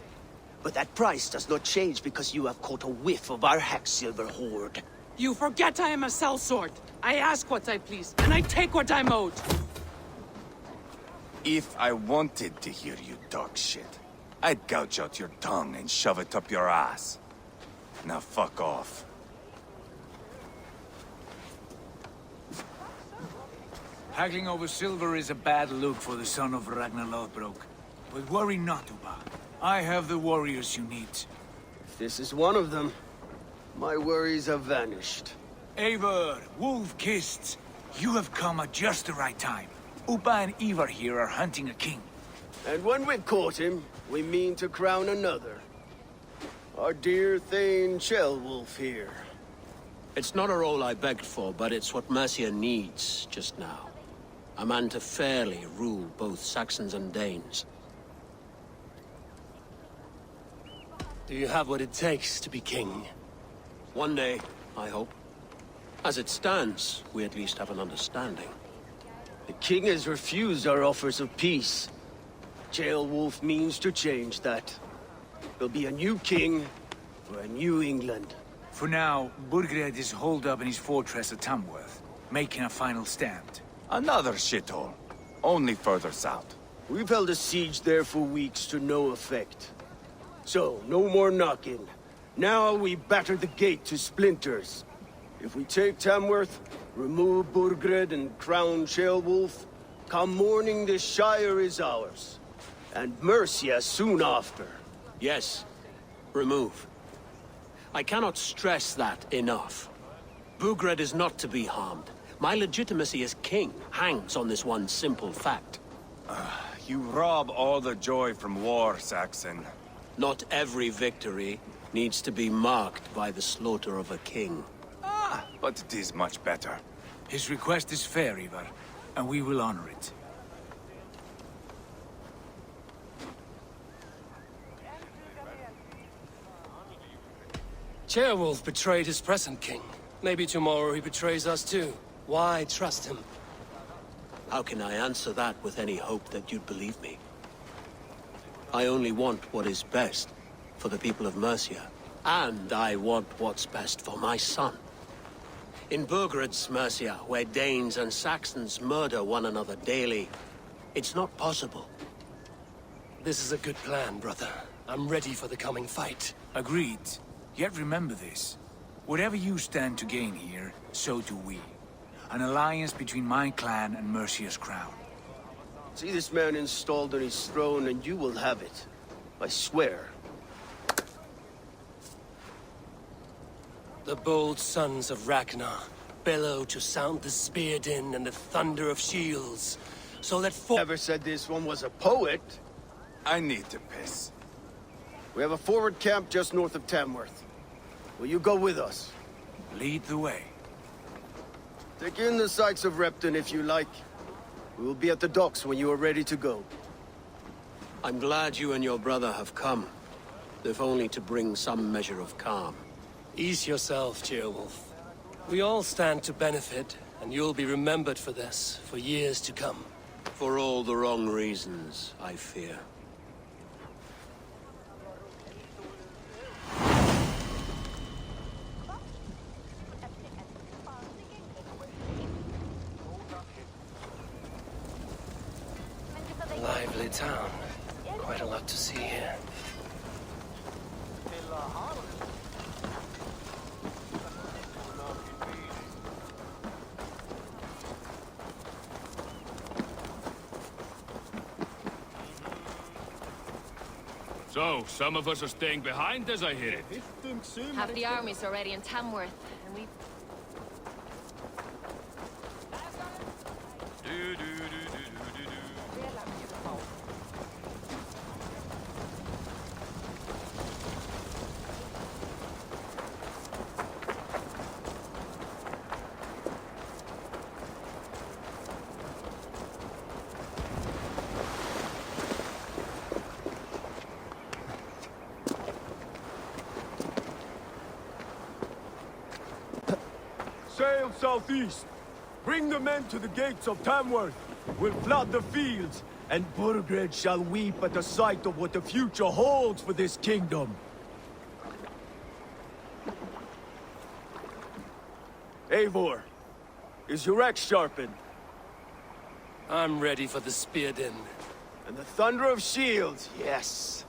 But that price does not change because you have caught a whiff of our Hacksilver hoard. You forget I am a sellsword. I ask what I please, and I take what I'm owed. If I wanted to hear you talk shit, I'd gouge out your tongue and shove it up your ass. Now fuck off. Haggling over silver is a bad look for the son of Ragnar Lothbrok. But worry not, Uba. I have the warriors you need. This is one of them. My worries have vanished. Eivor, Wolf-Kissed, you have come at just the right time. Uba and Ivar here are hunting a king. And when we've caught him, we mean to crown another. Our dear Thane Ceolwulf here. It's not a role I begged for, but it's what Mercia needs just now. A man to fairly rule both Saxons and Danes. Do you have what it takes to be king? One day, I hope. As it stands, we at least have an understanding. The king has refused our offers of peace. Ceolwulf means to change that. There'll be a new king for a new England. For now, Burgred is holed up in his fortress at Tamworth, making a final stand. Another shithole. Only further south. We've held a siege there for weeks to no effect. So, no more knocking. Now we batter the gate to splinters. If we take Tamworth, remove Burgred and crown Ceolwulf, come morning the Shire is ours. And Mercia soon after. Yes, remove. I cannot stress that enough. Burgred is not to be harmed. My legitimacy as king hangs on this one simple fact. You rob all the joy from war, Saxon. Not every victory needs to be marked by the slaughter of a king. but it is much better. His request is fair, Ivar, and we will honor it. Ceolwulf betrayed his present king. Maybe tomorrow he betrays us too. Why trust him? How can I answer that with any hope that you'd believe me? I only want what is best for the people of Mercia. And I want what's best for my son. In Burgred's Mercia, where Danes and Saxons murder one another daily, it's not possible. This is a good plan, brother. I'm ready for the coming fight. Agreed. Yet remember this. Whatever you stand to gain here, so do we. An alliance between my clan and Mercia's crown. See this man installed on his throne and you will have it. I swear. The bold sons of Ragnar bellow to sound the spear din and the thunder of shields, so that Never said this one was a poet. I need to piss. We have a forward camp just north of Tamworth. Will you go with us? Lead the way. Take in the sights of Repton if you like. We will be at the docks when you are ready to go. I'm glad you and your brother have come, if only to bring some measure of calm. Ease yourself, Ceolwulf. We all stand to benefit, and you'll be remembered for this, for years to come. For all the wrong reasons, I fear. Lively town. Quite a lot to see here. So, some of us are staying behind as I hear it. Half the army's already in Tamworth, and we... Sail southeast. Bring the men to the gates of Tamworth. We'll flood the fields, and Burgred shall weep at the sight of what the future holds for this kingdom. Eivor, is your axe sharpened? I'm ready for the spear din. And the thunder of shields, yes.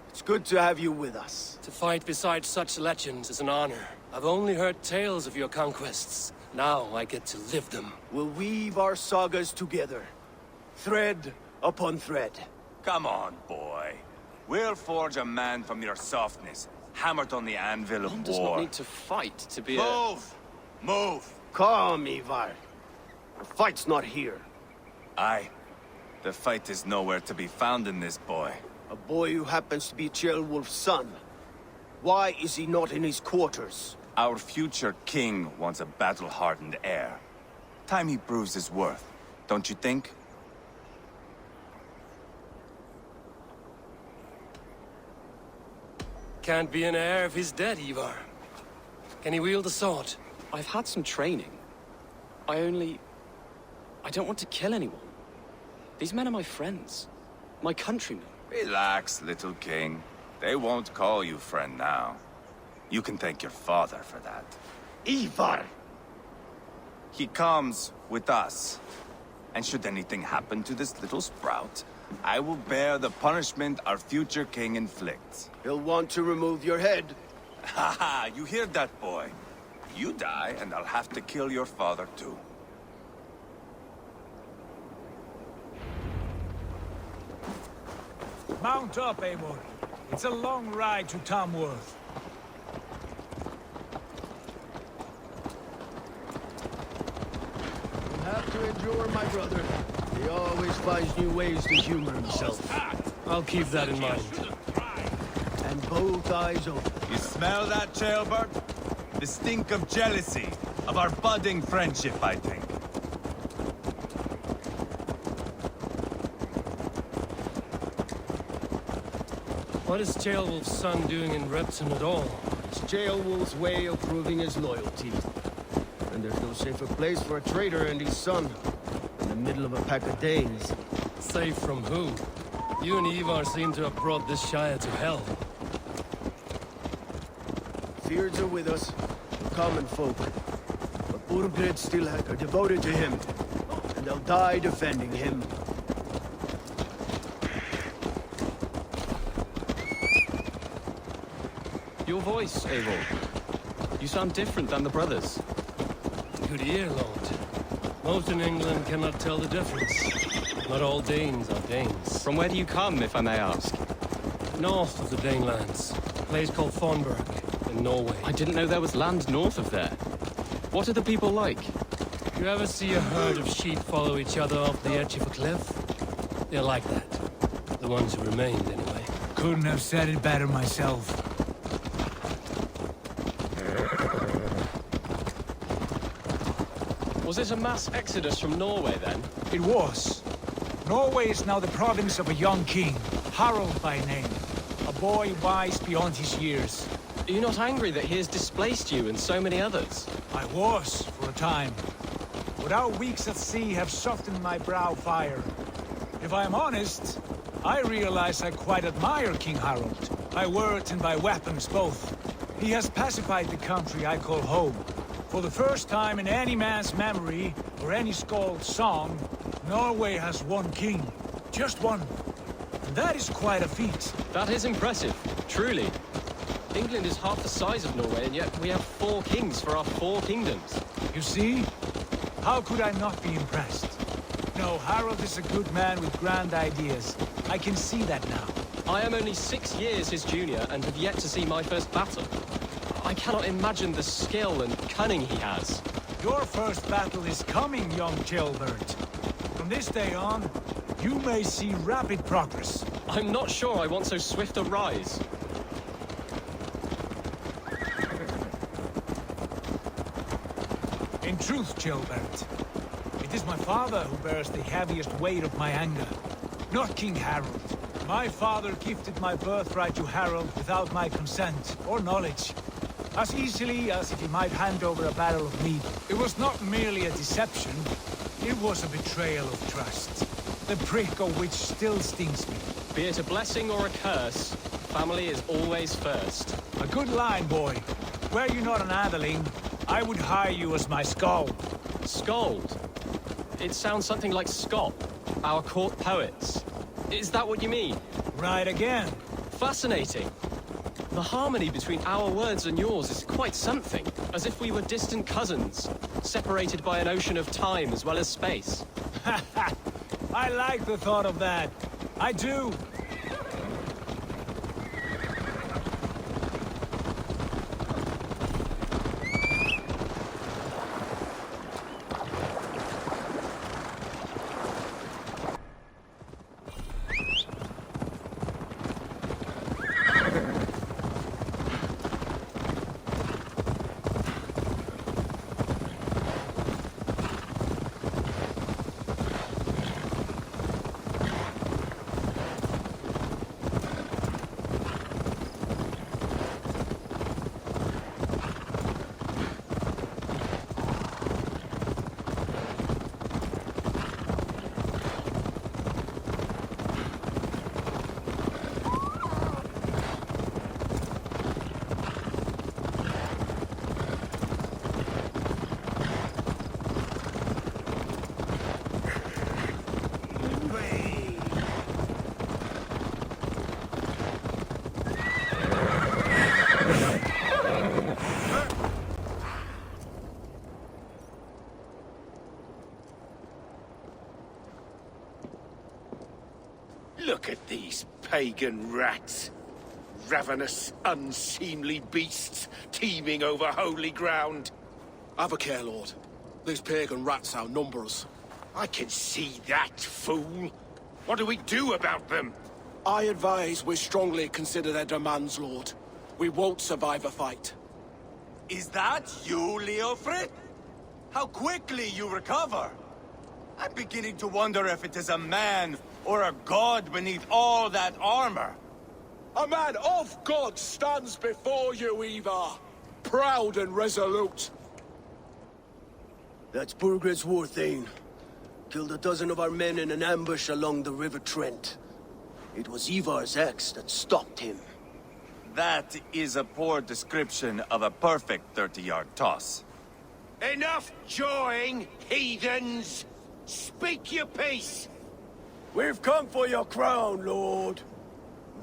It's good to have you with us. To fight beside such legends is an honor. I've only heard tales of your conquests. Now I get to live them. We'll weave our sagas together. Thread upon thread. Come on, boy. We'll forge a man from your softness, hammered on the anvil of war. One does not need to fight to be Move! Move! Calm, Ivar. The fight's not here. Aye. The fight is nowhere to be found in this boy. A boy who happens to be Ceolwulf's son. Why is he not in his quarters? Our future king wants a battle-hardened heir. Time he proves his worth, don't you think? Can't be an heir if he's dead, Ivar. Can he wield a sword? I've had some training. I don't want to kill anyone. These men are my friends. My countrymen. Relax, little king. They won't call you friend now. You can thank your father for that. Ivar! He comes with us. And should anything happen to this little sprout, I will bear the punishment our future king inflicts. He'll want to remove your head. Ha ha! You hear that, boy? You die, and I'll have to kill your father, too. Mount up, Eivor. It's a long ride to Tamworth. You have to endure, my brother. He always finds new ways to humor himself. I'll keep that in mind. And both eyes open. You smell that, Jailbird? The stink of jealousy, of our budding friendship, I think. What is Ceolwulf's son doing in Repton at all? It's Ceolwulf's way of proving his loyalty. And there's no safer place for a traitor and his son in the middle of a pack of Danes. Safe from who? You and Ivar seem to have brought this Shire to hell. Fears are with us, the common folk. But Burgred still are devoted to him, and they'll die defending him. Your voice, Eivor. You sound different than the brothers. Good ear, Lord. Most in England cannot tell the difference. Not all Danes are Danes. From where do you come, if I may ask? North of the Danelands. A place called Thornburg, in Norway. I didn't know there was land north of there. What are the people like? You ever see a herd of sheep follow each other off the edge of a cliff? They're like that. The ones who remained, anyway. Couldn't have said it better myself. Was it a mass exodus from Norway, then? It was. Norway is now the province of a young king, Harald by name. A boy wise beyond his years. Are you not angry that he has displaced you and so many others? I was, for a time. But our weeks at sea have softened my brow fire. If I am honest, I realize I quite admire King Harald. By words and by weapons, both. He has pacified the country I call home. For the first time in any man's memory, or any skald's song, Norway has one king. Just one. And that is quite a feat. That is impressive, truly. England is half the size of Norway, and yet we have 4 kings for our 4 kingdoms. You see? How could I not be impressed? No, Harald is a good man with grand ideas. I can see that now. I am only 6 years his junior, and have yet to see my first battle. I cannot imagine the skill and cunning he has. Your first battle is coming, young Ceolbert. From this day on, you may see rapid progress. I'm not sure I want so swift a rise. In truth, Ceolbert, it is my father who bears the heaviest weight of my anger, not King Harald. My father gifted my birthright to Harald without my consent or knowledge. As easily as if he might hand over a barrel of meat. It was not merely a deception, it was a betrayal of trust. The prick of which still stings me. Be it a blessing or a curse, family is always first. A good line, boy. Were you not an atheling, I would hire you as my skald. Skald? It sounds something like Scott, our court poets. Is that what you mean? Right again. Fascinating. The harmony between our words and yours is quite something. As if we were distant cousins, separated by an ocean of time as well as space. I like the thought of that. I do. Look at these pagan rats. Ravenous, unseemly beasts teeming over holy ground. Have a care, Lord. These pagan rats outnumber us. I can see that, fool. What do we do about them? I advise we strongly consider their demands, Lord. We won't survive a fight. Is that you, Leofrid? How quickly you recover! I'm beginning to wonder if it is a man or a god beneath all that armor. A man of God stands before you, Ivar. Proud and resolute. That's Burgred's Warthane. Killed a dozen of our men in an ambush along the River Trent. It was Ivar's axe that stopped him. That is a poor description of a perfect 30-yard toss. Enough jawing, heathens! Speak your piece! We've come for your crown, Lord.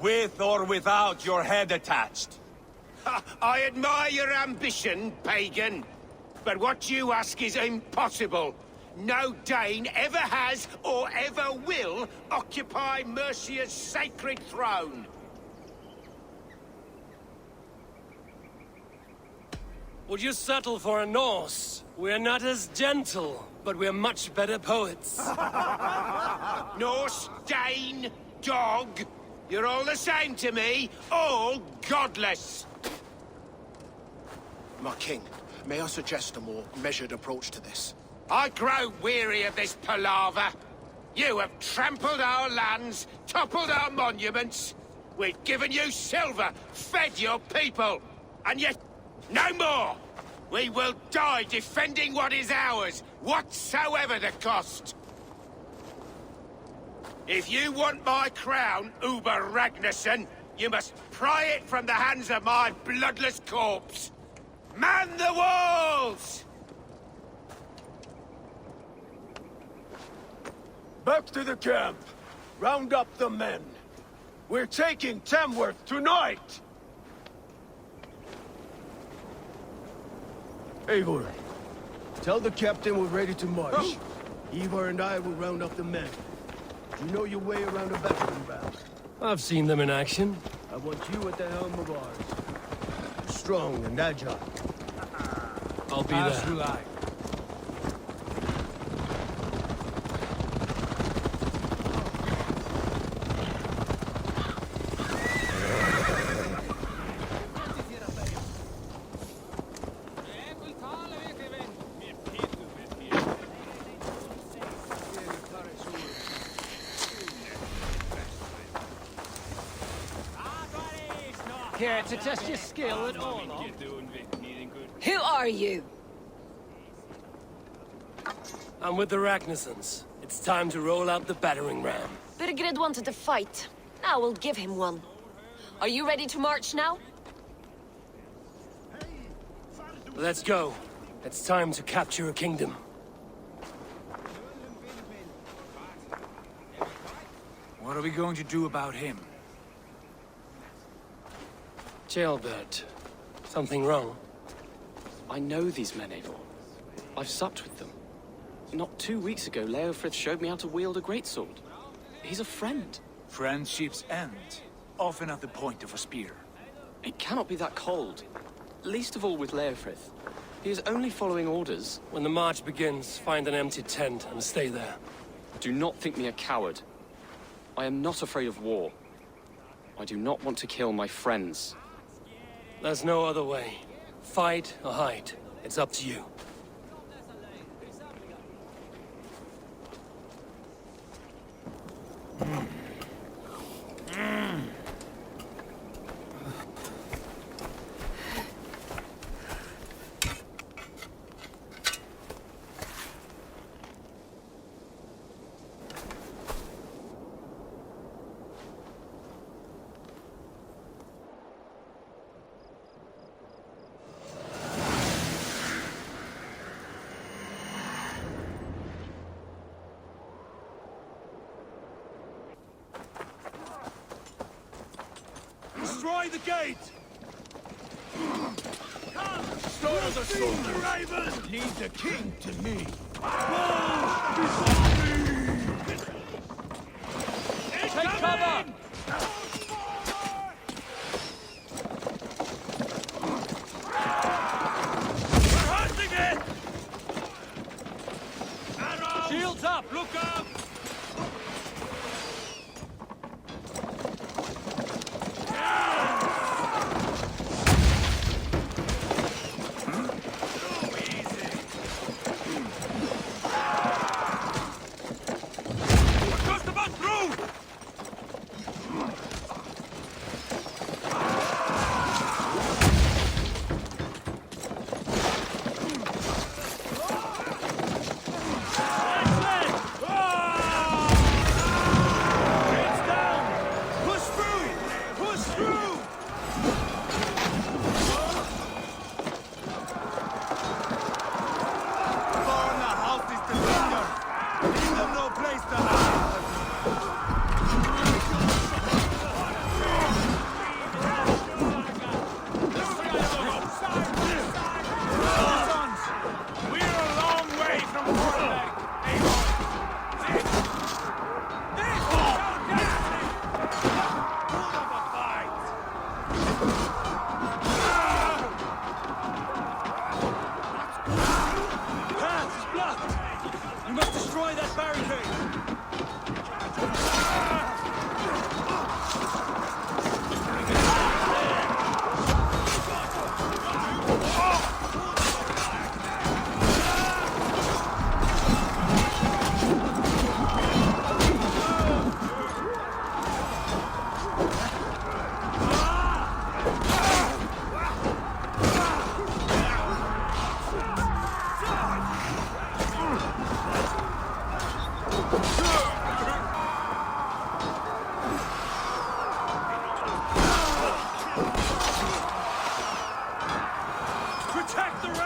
With or without your head attached. I admire your ambition, pagan. But what you ask is impossible. No Dane ever has or ever will occupy Mercia's sacred throne. Would you settle for a Norse? We're not as gentle, but we're much better poets. Norse, Dane, dog. You're all the same to me. All godless. My king, may I suggest a more measured approach to this? I grow weary of this palaver. You have trampled our lands, toppled our monuments. We've given you silver, fed your people. And yet, no more! We will die defending what is ours, whatsoever the cost. If you want my crown, Uber Ragnarsson, you must pry it from the hands of my bloodless corpse. Man the walls! Back to the camp. Round up the men. We're taking Tamworth tonight! Eivor, tell the captain we're ready to march. Ivar and I will round up the men. You know your way around a battering ram. I've seen them in action. I want you at the helm of ours. Strong and agile. I'll be As there. will I. Care to test your skill at all? Who are you? I'm with the Ragnarssons. It's time to roll out the battering ram. Birgred wanted to fight. Now we'll give him one. Are you ready to march now? Let's go. It's time to capture a kingdom. What are we going to do about him? Jailbird. Something wrong? I know these men, Eivor. I've supped with them. Not 2 weeks ago, Leofrith showed me how to wield a greatsword. He's a friend. Friendships end, often at the point of a spear. It cannot be that cold. Least of all with Leofrith. He is only following orders. When the march begins, find an empty tent and stay there. Do not think me a coward. I am not afraid of war. I do not want to kill my friends. There's no other way. Fight or hide. It's up to you. Destroy the gate! Start the soldier! Raven! Leave the king to me. Take cover! We're hunting it! Arrows! Shields up! Look out! Protect the rail!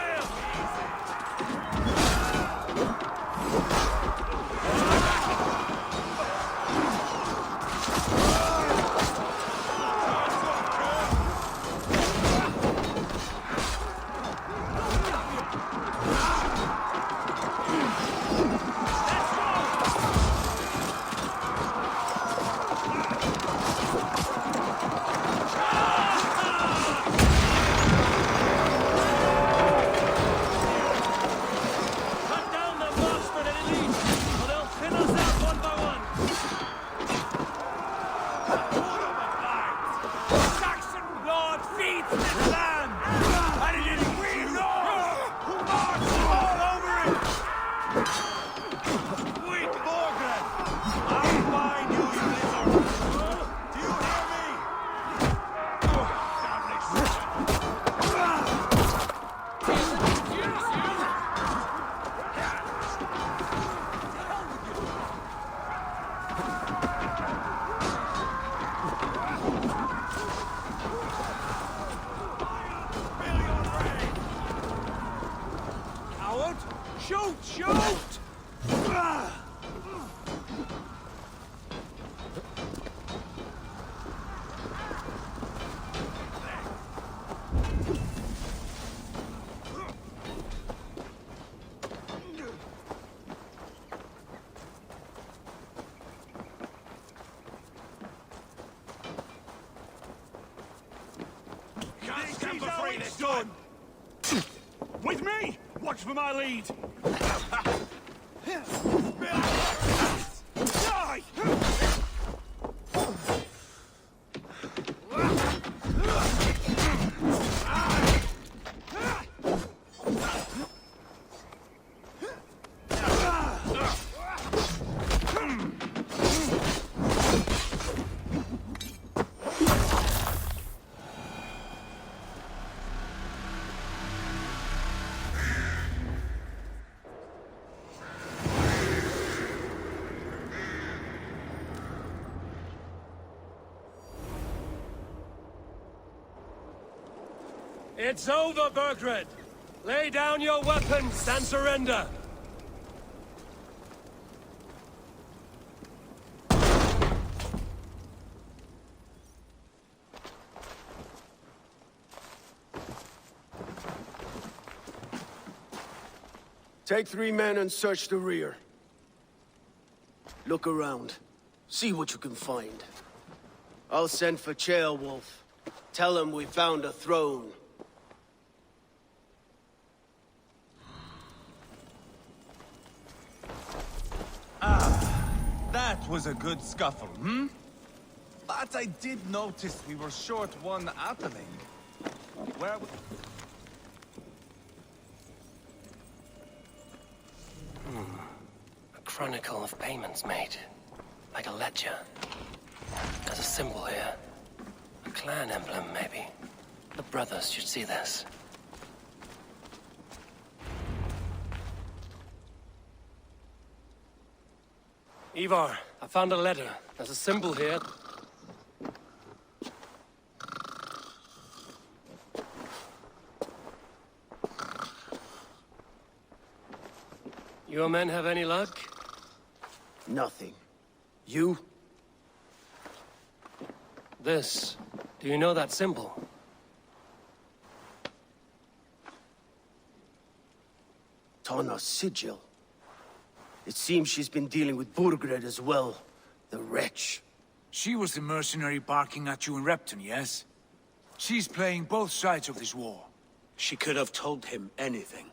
Shoot! Shoot! Can't stand for free this time! With me! Watch for my lead! Die! It's over, Burgred! Lay down your weapons and surrender! Take 3 men and search the rear. Look around. See what you can find. I'll send for Ceolwulf. Tell him we found a throne. That was a good scuffle, hmm? But I did notice we were short one Atheling. Where... A chronicle of payments made. Like a ledger. There's a symbol here. A clan emblem, maybe. The brothers should see this. Ivar, I found a letter. There's a symbol here. Your men have any luck? Nothing. You? This. Do you know that symbol? Tana's sigil. It seems she's been dealing with Burgred as well. The wretch. She was the mercenary barking at you in Repton, yes? She's playing both sides of this war. She could have told him anything.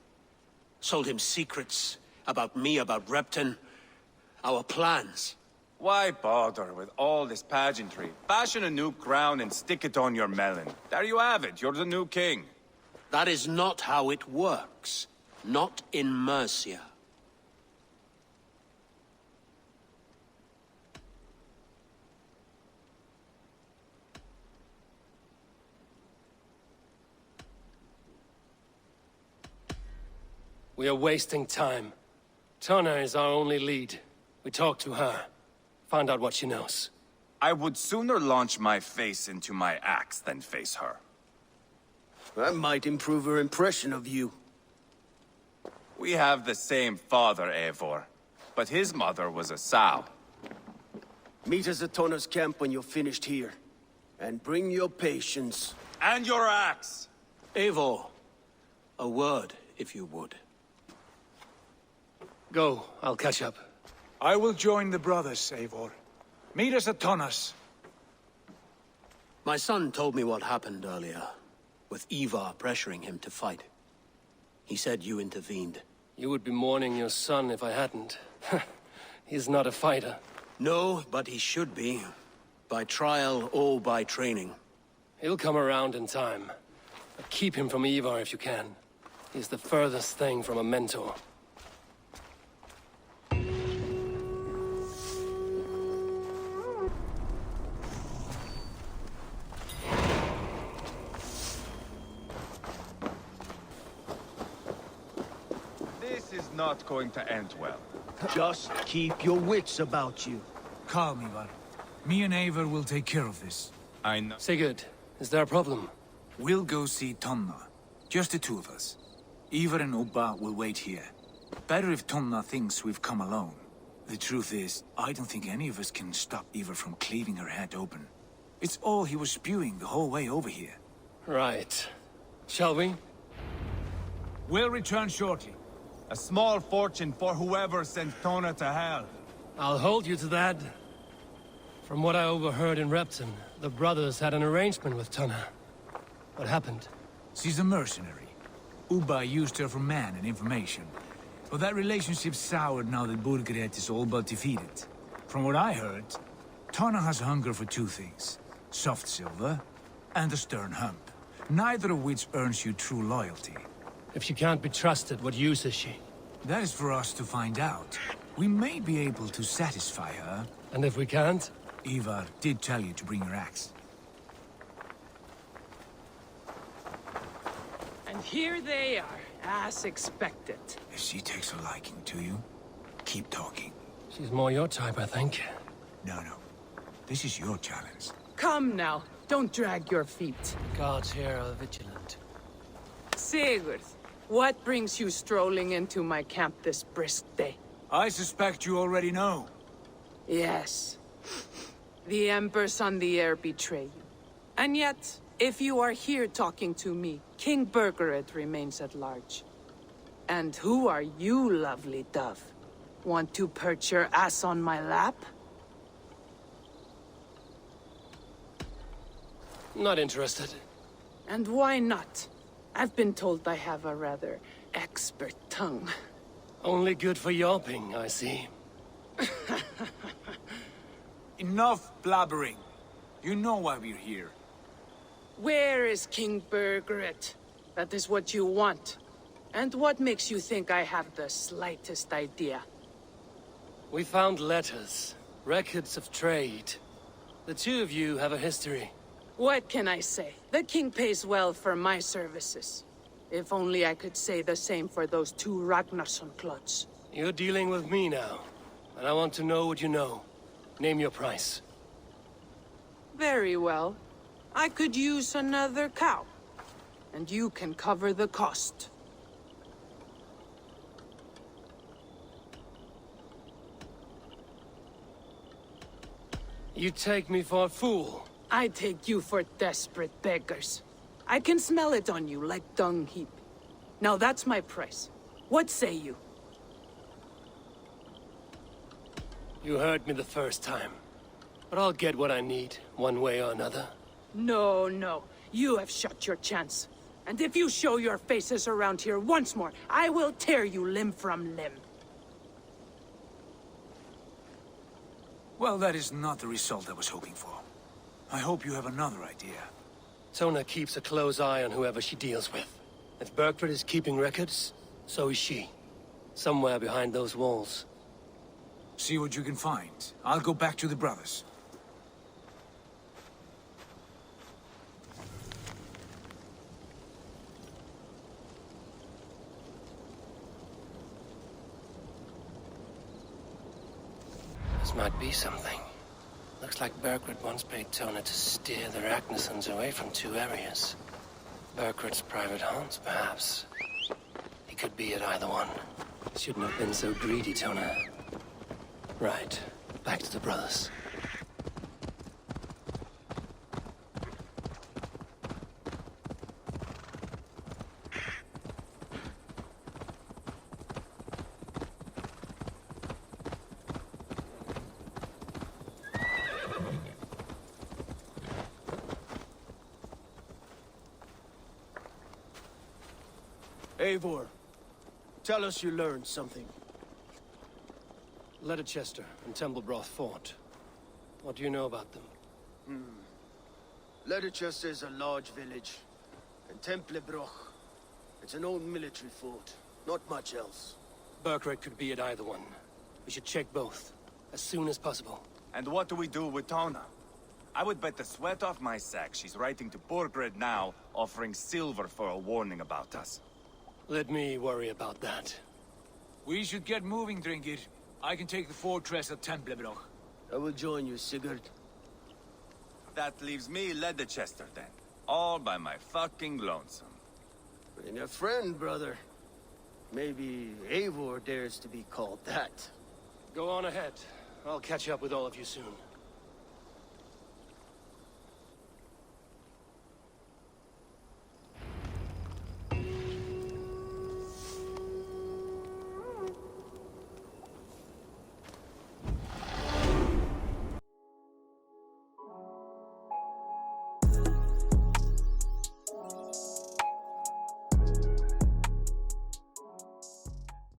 Sold him secrets about me, about Repton, our plans. Why bother with all this pageantry? Fashion a new crown and stick it on your melon. There you have it, you're the new king. That is not how it works. Not in Mercia. We are wasting time. Tana is our only lead. We talk to her. Find out what she knows. I would sooner launch my face into my axe than face her. That might improve her impression of you. We have the same father, Eivor. But his mother was a sow. Meet us at Tona's camp when you're finished here. And bring your patience. And your axe! Eivor, a word, if you would. Go, I'll catch up. I will join the brothers, Eivor. Meet us at Tonas. My son told me what happened earlier, with Ivar pressuring him to fight. He said you intervened. You would be mourning your son if I hadn't. He's not a fighter. No, but he should be. By trial or by training. He'll come around in time. But keep him from Ivar if you can. He's the furthest thing from a mentor. This is not going to end well. Just keep your wits about you. Calm, Ivar. Me and Eivor will take care of this. I know. Sigurd, is there a problem? We'll go see Tonna. Just the two of us. Ivar and Ubba will wait here. Better if Tonna thinks we've come alone. The truth is, I don't think any of us can stop Ivar from cleaving her head open. It's all he was spewing the whole way over here. Right. Shall we? We'll return shortly. A small fortune for whoever sent Tona to hell. I'll hold you to that. From what I overheard in Repton, the brothers had an arrangement with Tonna. What happened? She's a mercenary. Ubba used her for man and information. But that relationship soured now that Burgred is all but defeated. From what I heard, Tonna has hunger for two things. Soft silver and a stern hump. Neither of which earns you true loyalty. If she can't be trusted, what use is she? That is for us to find out. We may be able to satisfy her. And if we can't? Ivar did tell you to bring your axe. And here they are, as expected. If she takes a liking to you, keep talking. She's more your type, I think. No. This is your challenge. Come now, don't drag your feet. Gods here are vigilant. Sigurd, what brings you strolling into my camp this brisk day? I suspect you already know. Yes. The Embers on the air betray you. And yet, if you are here talking to me, King Burgred remains at large. And who are you, lovely dove? Want to perch your ass on my lap? Not interested. And why not? I've been told I have a rather expert tongue. Only good for yelping, I see. Enough blabbering. You know why we're here. Where is King Burgred? That is what you want. And what makes you think I have the slightest idea? We found letters, records of trade. The two of you have a history. What can I say? The king pays well for my services. If only I could say the same for those two Ragnarsson clots. You're dealing with me now, and I want to know what you know. Name your price. Very well. I could use another cow. And you can cover the cost. You take me for a fool. I take you for desperate beggars. I can smell it on you like dung heap. Now that's my price. What say you? You heard me the first time. But I'll get what I need, one way or another. No. You have shot your chance. And if you show your faces around here once more, I will tear you limb from limb. Well, that is not the result I was hoping for. I hope you have another idea. Tona keeps a close eye on whoever she deals with. If Burgred is keeping records, so is she. Somewhere behind those walls. See what you can find. I'll go back to the brothers. This might be something. Looks like Burgred once paid Tona to steer the Ragnarssons away from two areas. Burkhart's private haunts, perhaps. He could be at either one. Shouldn't have been so greedy, Tona. Right. Back to the brothers. Eivor, tell us you learned something. Leicester and Templebroth fought. What do you know about them? Leicester is a large village, and Templebroch, it's an old military fort. Not much else. Burkhardt could be at either one. We should check both, as soon as possible. And what do we do with Tona? I would bet the sweat off my sack she's writing to Borgred now, offering silver for a warning about us. Let me worry about that. We should get moving, Dringir. I can take the fortress at Templebroch. I will join you, Sigurd. That leaves me Leicester then. All by my fucking lonesome. Bring a friend, brother. Maybe Eivor dares to be called that. Go on ahead. I'll catch up with all of you soon.